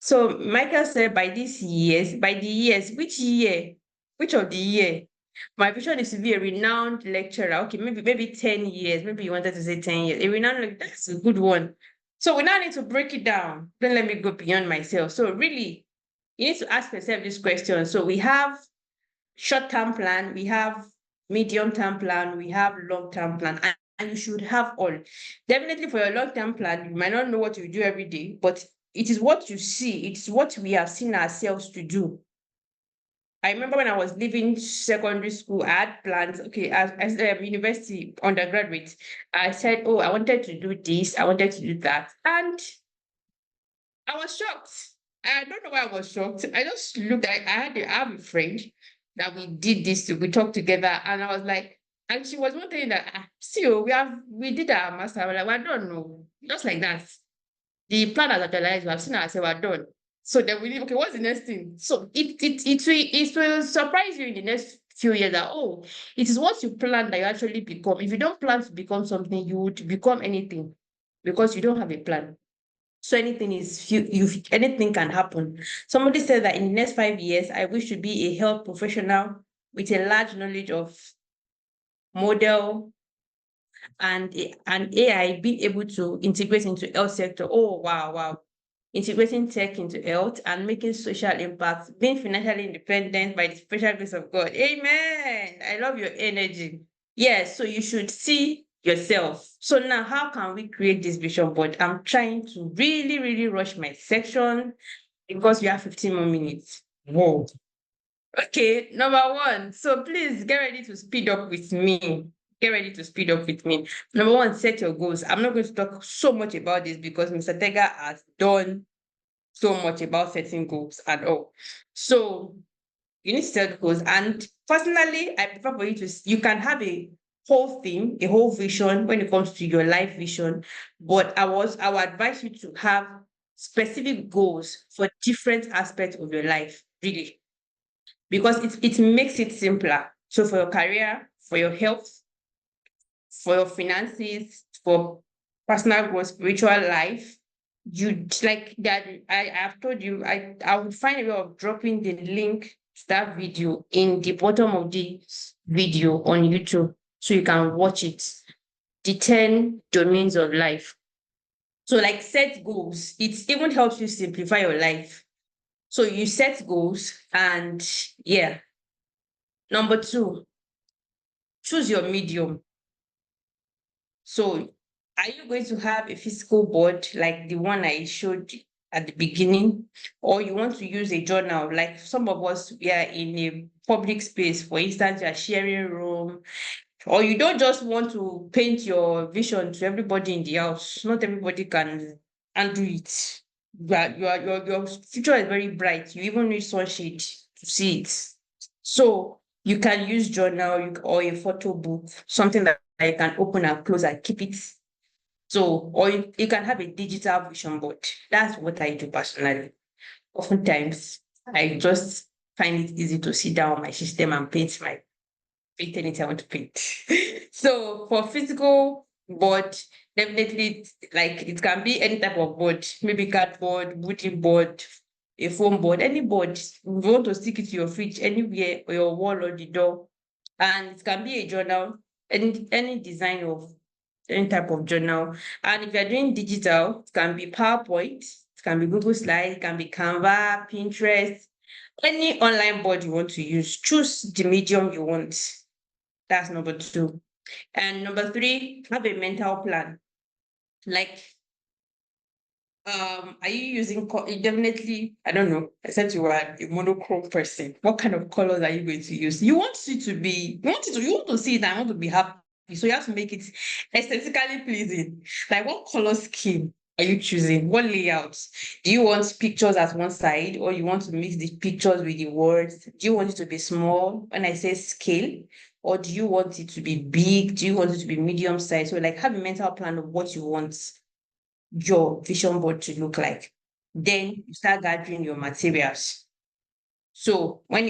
[SPEAKER 10] So Michael said by this years, by the years, which year? Which of the year? My vision is to be a renowned lecturer. Okay, maybe 10 years. Maybe you wanted to say 10 years. A renowned that's a good one. So we now need to break it down. Don't let me go beyond myself. So really, you need to ask yourself this question. So we have short-term plan, we have medium-term plan, we have long-term plan, and you should have all. Definitely for your long-term plan, you might not know what you do every day, but it is what you see, it's what we have seen ourselves to do. I remember when I was leaving secondary school, I had plans. Okay, as a university undergraduate, I said, oh, I wanted to do this, I wanted to do that. And I was shocked. I don't know why I was shocked. I just looked, I have a friend that we did this, we talked together, and I was like, and she was one thing that, see, oh, we did our master. I was like, well, I don't know. Just like that. The plan has actualized, we have seen ourselves, we're done. So then we need, okay, what's the next thing? So it will surprise you in the next few years that, oh, it is what you plan that you actually become. If you don't plan to become something, you would become anything because you don't have a plan. So anything can happen. Somebody said that in the next 5 years, I wish to be a health professional with a large knowledge of model and AI being able to integrate into health sector. Oh, wow, wow. Integrating tech into health and making social impact, being financially independent by the special grace of God. Amen. I love your energy. Yes, so you should see yourself. So now, how can we create this vision board? I'm trying to really, really rush my section because we have 15 more minutes. Whoa. Okay, number one. So please get ready to speed up with me. Get ready to speed up with me. Number one, set your goals. I'm not going to talk so much about this because Mr. Tega has done so much about setting goals and all. So you need to set goals. And personally, I prefer for you can have a whole theme, a whole vision when it comes to your life vision. But I would advise you to have specific goals for different aspects of your life, really, because it makes it simpler. So for your career, for your health, for your finances, for personal growth, spiritual life, you like that. I have told you, I would find a way of dropping the link to that video in the bottom of the video on YouTube so you can watch it. The 10 domains of life. So, like, set goals. It even helps you simplify your life. So you set goals, and yeah. Number two, choose your medium. So are you going to have a physical board like the one I showed at the beginning, or you want to use a journal? Like some of us, we are in a public space, for instance, you are sharing room, or you don't just want to paint your vision to everybody in the house. Not everybody can undo it. Your future is very bright. You even need sunshade to see it. So you can use journal or a photo book, something that you can open and close and keep it. So, or you can have a digital vision board. That's what I do personally. Oftentimes, I just find it easy to sit down on my system and paint paint anything I want to paint. So for physical board, definitely like it can be any type of board, maybe cardboard, wooden board, a foam board, any board. You want to stick it to your fridge anywhere or your wall or the door. And it can be a journal, any design of any type of journal. And if you're doing digital, it can be PowerPoint, it can be Google Slides, it can be Canva, Pinterest, any online board you want to use. Choose the medium you want. That's number 2. And number 3, have a mental plan. Like, are you using definitely, I don't know, except you are a monochrome person. What kind of colors are you going to use? You want it to be, you want to see it and want to be happy. So you have to make it aesthetically pleasing. Like, what color scheme are you choosing? What layouts? Do you want pictures at one side, or you want to mix the pictures with the words? Do you want it to be small when I say scale? Or do you want it to be big? Do you want it to be medium size? So like, have a mental plan of what you want your vision board to look like. Then you start gathering your materials. So when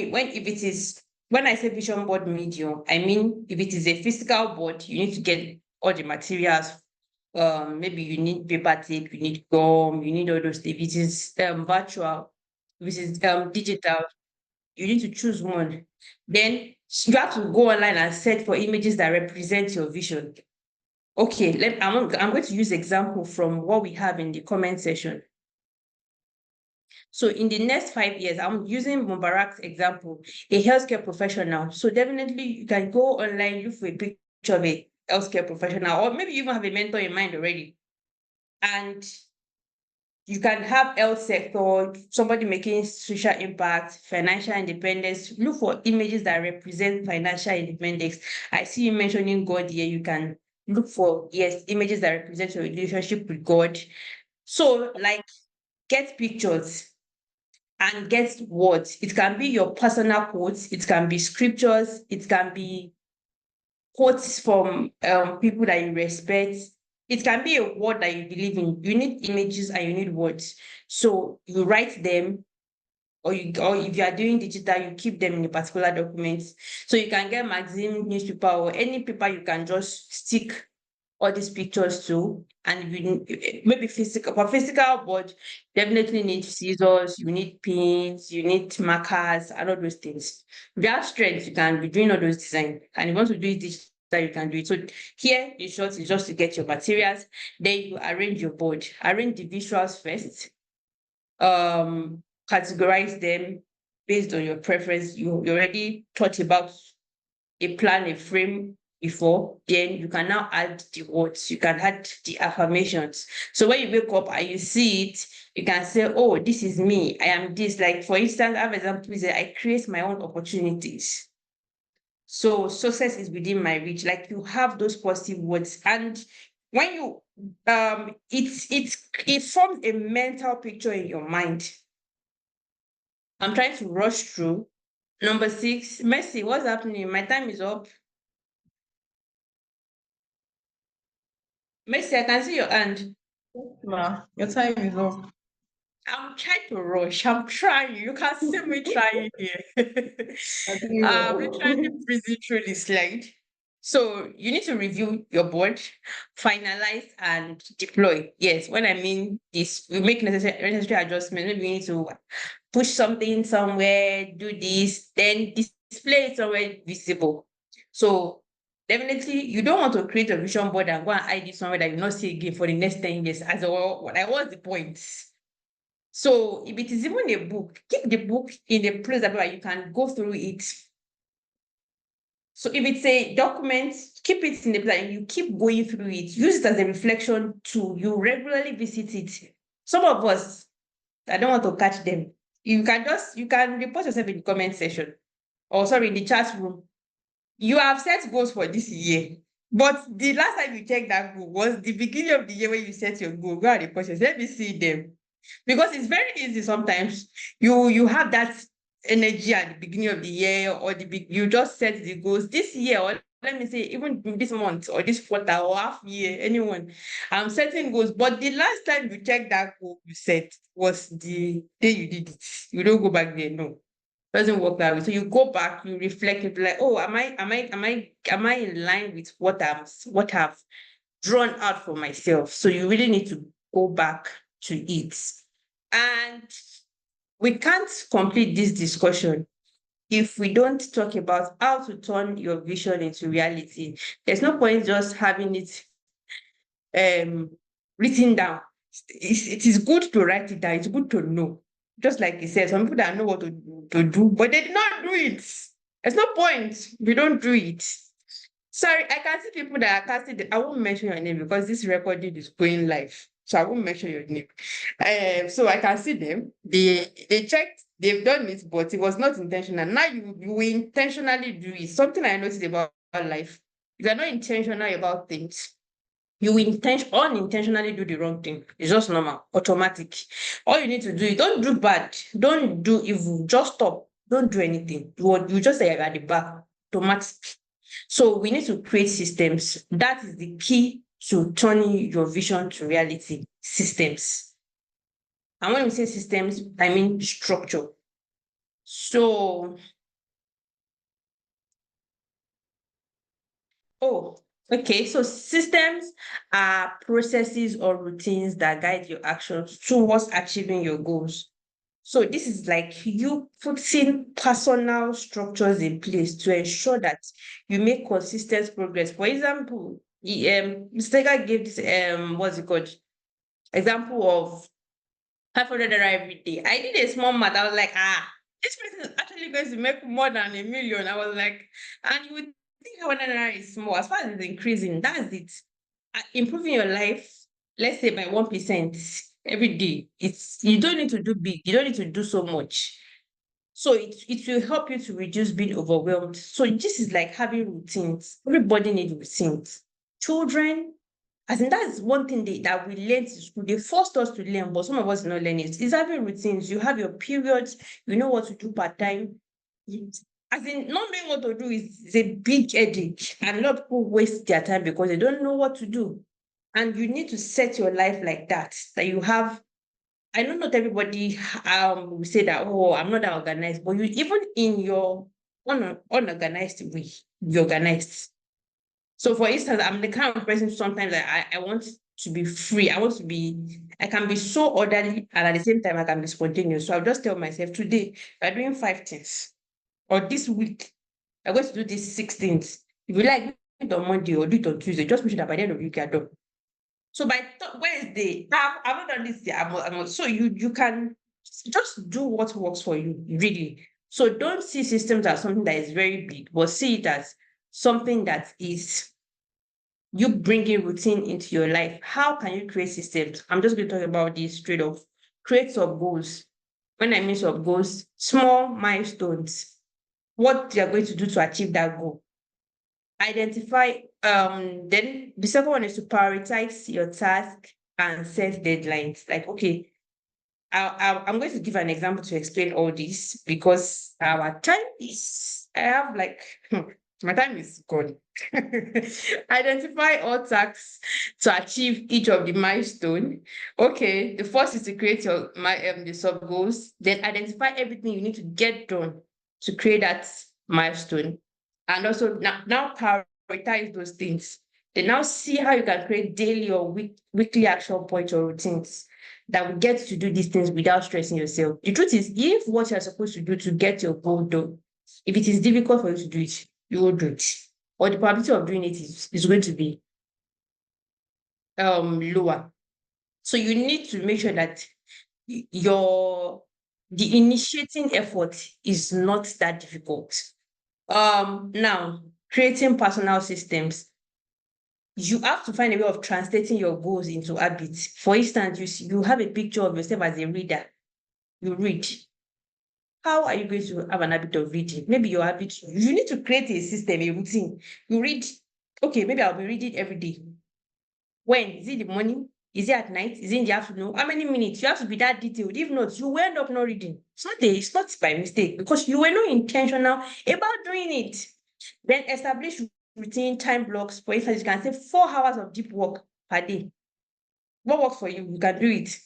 [SPEAKER 10] I say vision board medium, I mean if it is a physical board, you need to get all the materials. Maybe you need paper tape, you need gum, you need all those things. If it is virtual, if it is digital, you need to choose one. Then you have to go online and search for images that represent your vision. Okay, I'm going to use example from what we have in the comment section. So in the next 5 years, I'm using Mubarak's example, a healthcare professional. So definitely you can go online, look for a picture of a healthcare professional, or maybe you even have a mentor in mind already. And you can have health sector, somebody making social impact, financial independence. Look for images that represent financial independence. I see you mentioning God here. You can look for, yes, images that represent your relationship with God. So like, get pictures and get words. It can be your personal quotes, it can be scriptures, it can be quotes from people that you respect. It can be a word that you believe in. You need images and you need words. So you write them, or if you are doing digital, you keep them in a particular document. So you can get magazine, newspaper, or any paper you can just stick all these pictures to. And maybe physical, for physical board, definitely need scissors, you need pins, you need markers, and all those things. If you have strength, you can be doing all those designs. And if you want to do it digital, you can do it. So here, in short, is just to get your materials. Then you arrange your board. Arrange the visuals first. Categorize them based on your preference. You already thought about a plan, a frame before, then you can now add the words, you can add the affirmations. So when you wake up and you see it, you can say, oh, this is me, I am this. Like, for instance, I have example is that I create my own opportunities. So success is within my reach. Like, you have those positive words. And when you it forms a mental picture in your mind. I'm trying to rush through. Number 6, Mercy, what's happening? My time is up. Mercy, I can see your hand.
[SPEAKER 1] Ma, your time is up.
[SPEAKER 10] I'm trying to rush. I'm trying. You can see me trying here. I'm literally breezing through the slide. So you need to review your board, finalize and deploy. Yes, when I mean this, we make necessary adjustments. Maybe we need to push something somewhere, do this, then display it somewhere visible. So definitely, you don't want to create a vision board and go and hide it somewhere that you not see again for the next 10 years. As well, what was the point? So if it is even a book, keep the book in a place that you can go through it. So if it's a document, keep it in the place and you keep going through it. Use it as a reflection tool. You regularly visit it. Some of us, I don't want to catch them. You can report yourself in the comment section, or sorry, in the chat room. You have set goals for this year, but the last time you checked that goal was the beginning of the year when you set your goal. Go and report yourself. Let me see them. Because it's very easy sometimes. You have that energy at the beginning of the year, or you just set the goals this year, or let me say even this month or this quarter or half year, anyone. I'm setting goals, but the last time you checked that goal you set was the day you did it. You don't go back there, no. Doesn't work that way. So you go back, you reflect, you be like, oh, am I in line with what I've drawn out for myself? So you really need to go back to it. And we can't complete this discussion if we don't talk about how to turn your vision into reality. There's no point just having it written down. It is good to write it down. It's good to know. Just like you said, some people that know what to do, but they did not do it. There's no point. We don't do it. Sorry, I can see people that are casting. I won't mention your name because this recording is going live. So I won't mention your name. So I can see them. They checked, they've done it, but it was not intentional. Now you will intentionally do it. Something I noticed about life. If you're not intentional about things, you will unintentionally do the wrong thing. It's just normal, automatic. All you need to do is don't do bad, don't do evil, just stop. Don't do anything. You just say at the back, automatic. So we need to create systems. That is the key to turning your vision to reality. Systems. And when we say systems, I mean structure. So, okay. So systems are processes or routines that guide your actions towards achieving your goals. So this is like you putting personal structures in place to ensure that you make consistent progress. For example, Mr. Tega gave this what's it called? Example of 500 naira every day. I did a small math. I was like, this person is actually going to make more than 1 million. I was like, and you would think 500 naira is small. As far as it's increasing, that's it. Improving your life, let's say by 1% every day. You don't need to do big. You don't need to do so much. So it will help you to reduce being overwhelmed. So this is like having routines. Everybody needs routines. Children, as in that's one thing that we learned in school. They forced us to learn, but some of us not learn it. It's having routines. You have your periods. You know what to do part time. As in, not knowing what to do is a big headache, and a lot of people waste their time because they don't know what to do. And you need to set your life like that. That you have. I know not everybody will say that. Oh, I'm not that organized, but you even in your unorganized way, you're organized. So for instance, I'm the kind of person sometimes I want to be free. I can be so orderly and at the same time I can be spontaneous. So I'll just tell myself today, we're doing 5 things. Or this week, I'm going to do these 6 things. If you like, do it on Monday or do it on Tuesday, just make sure that by the end of the week you're done. So by Wednesday, I've not done this yet. So you can just do what works for you, really. So don't see systems as something that is very big, but see it as something that is you bringing routine into your life. How can you create systems? I'm just going to talk about this straight off. Create sub goals. When I mean sub goals, small milestones. What you're going to do to achieve that goal. Identify. Then the second one is to prioritize your task and set deadlines. Like, okay, I'm going to give an example to explain all this because our time is. I have like my time is gone. Identify all tasks to achieve each of the milestone. Okay, the first is to create the sub goals. Then identify everything you need to get done to create that milestone, and also now prioritize those things. Then now see how you can create daily or weekly action points or routines that will get to do these things without stressing yourself. The truth is, if what you're supposed to do to get your goal done, if it is difficult for you to do it, you will do it. Or the probability of doing it is going to be lower. So you need to make sure that the initiating effort is not that difficult. Now, creating personal systems. You have to find a way of translating your goals into habits. For instance, you have a picture of yourself as a reader. You read. How are you going to have an habit of reading? Maybe your habit, you need to create a system, a routine. You read, okay, maybe I'll be reading every day. When? Is it in the morning? Is it at night? Is it in the afternoon? How many minutes? You have to be that detailed. If not, you will end up not reading. It's not by mistake because you were not intentional about doing it. Then establish routine time blocks. For instance, you can say 4 hours of deep work per day. What works for you? You can do it.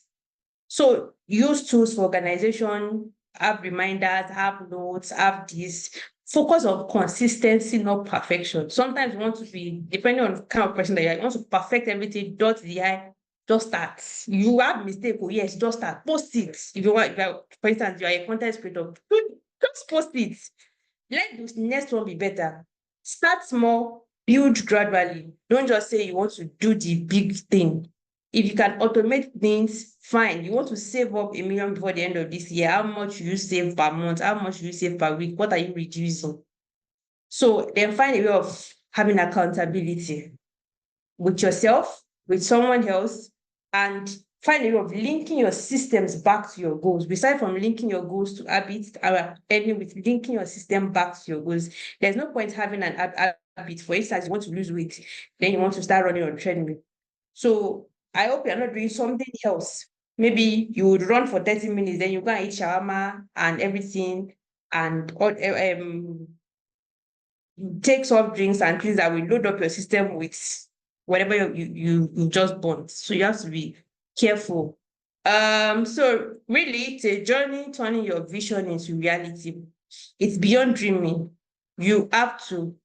[SPEAKER 10] So use tools for organization, have reminders, have notes, have this. Focus on consistency, not perfection. Sometimes you want to be, depending on the kind of person that you are, you want to perfect everything, dot the I, just start. You have mistake, oh yes, just start. Post it. If you want, for instance, you are a content creator, just post it. Let the next one be better. Start small, build gradually. Don't just say you want to do the big thing. If you can automate things, fine. You want to save up 1 million before the end of this year. How much you save per month? How much you save per week? What are you reducing? So then find a way of having accountability with yourself, with someone else, and find a way of linking your systems back to your goals. Besides from linking your goals to habits, ending with linking your system back to your goals. There's no point having an habit. For instance, you want to lose weight, then you want to start running on treadmill. So I hope you're not doing something else. Maybe you would run for 30 minutes, then you go and eat shawarma and everything, and take soft drinks and things that will load up your system with whatever you just bought. So you have to be careful. So really, it's a journey turning your vision into reality. It's beyond dreaming. You have to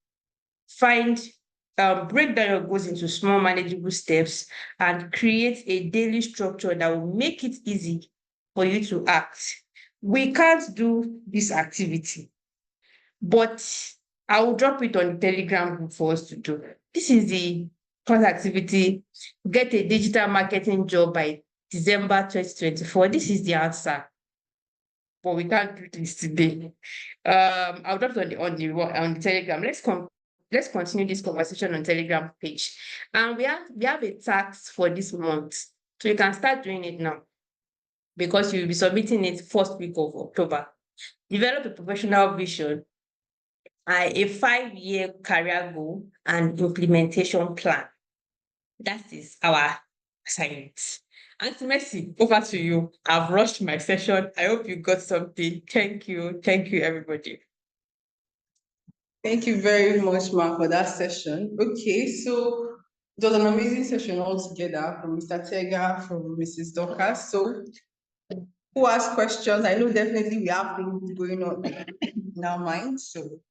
[SPEAKER 10] find break down your goals into small manageable steps and create a daily structure that will make it easy for you to act. We can't do this activity, but I will drop it on the Telegram group for us to do. This is the class activity. Get a digital marketing job by December 2024. This is the answer, but we can't do this today. I'll drop it on the Telegram. Let's continue this conversation on Telegram page. And we have a task for this month, so you can start doing it now because you'll be submitting it first week of October. Develop a professional vision, a 5-year career goal, and implementation plan. That is our assignment. Auntie Mercy, over to you. I've rushed my session. I hope you got something. Thank you. Thank you, everybody.
[SPEAKER 1] Thank you very much, Ma, for that session. Okay, so it was an amazing session altogether from Mr. Tega, from Mrs. Dorcas. So who has questions? I know definitely we have things going on in our minds. So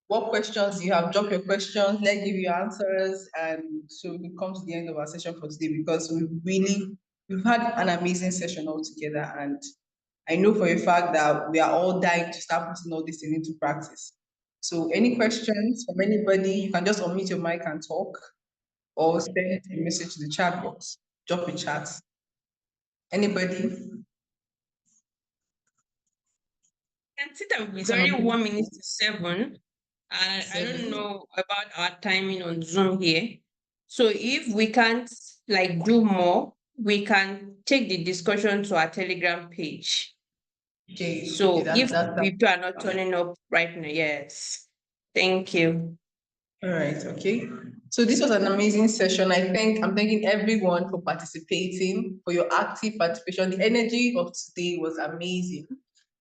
[SPEAKER 1] what questions do you have? Drop your questions, let's give you answers. And so we come to the end of our session for today because we've had an amazing session altogether. And I know for a fact that we are all dying to start putting all this into practice. So any questions from anybody, you can just unmute your mic and talk or send a message to the chat box. Drop a chat. Anybody?
[SPEAKER 10] And see that it's already 1 minute to 7. And I don't
[SPEAKER 1] 7.
[SPEAKER 10] know about our timing on Zoom here. So if we can't like do more, we can take the discussion to our Telegram page.
[SPEAKER 1] Okay.
[SPEAKER 10] So
[SPEAKER 1] Okay,
[SPEAKER 10] if people are not turning up right now, yes. Thank you.
[SPEAKER 1] All right, okay. So this was an amazing session. I'm thanking everyone for participating, for your active participation. The energy of today was amazing.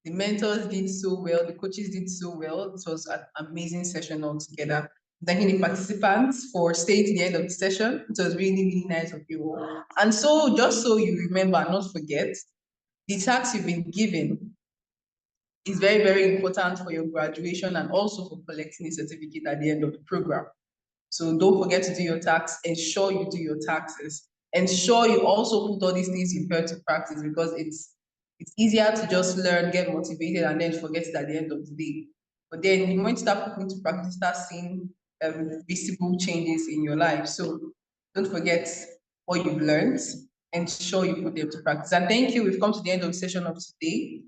[SPEAKER 1] The mentors did so well, the coaches did so well. It was an amazing session altogether. Thanking the participants for staying to the end of the session. It was really, really nice of you all. And so just so you remember and not forget, the task you've been given is very, very important for your graduation and also for collecting a certificate at the end of the program. So don't forget to do your tax. Ensure you do your taxes. Ensure you also put all these things you've heard to practice because it's easier to just learn, get motivated, and then forget it at the end of the day. But then the moment you start putting into practice, start seeing visible changes in your life. So don't forget what you've learned. Ensure you put them to practice. And thank you. We've come to the end of the session of today.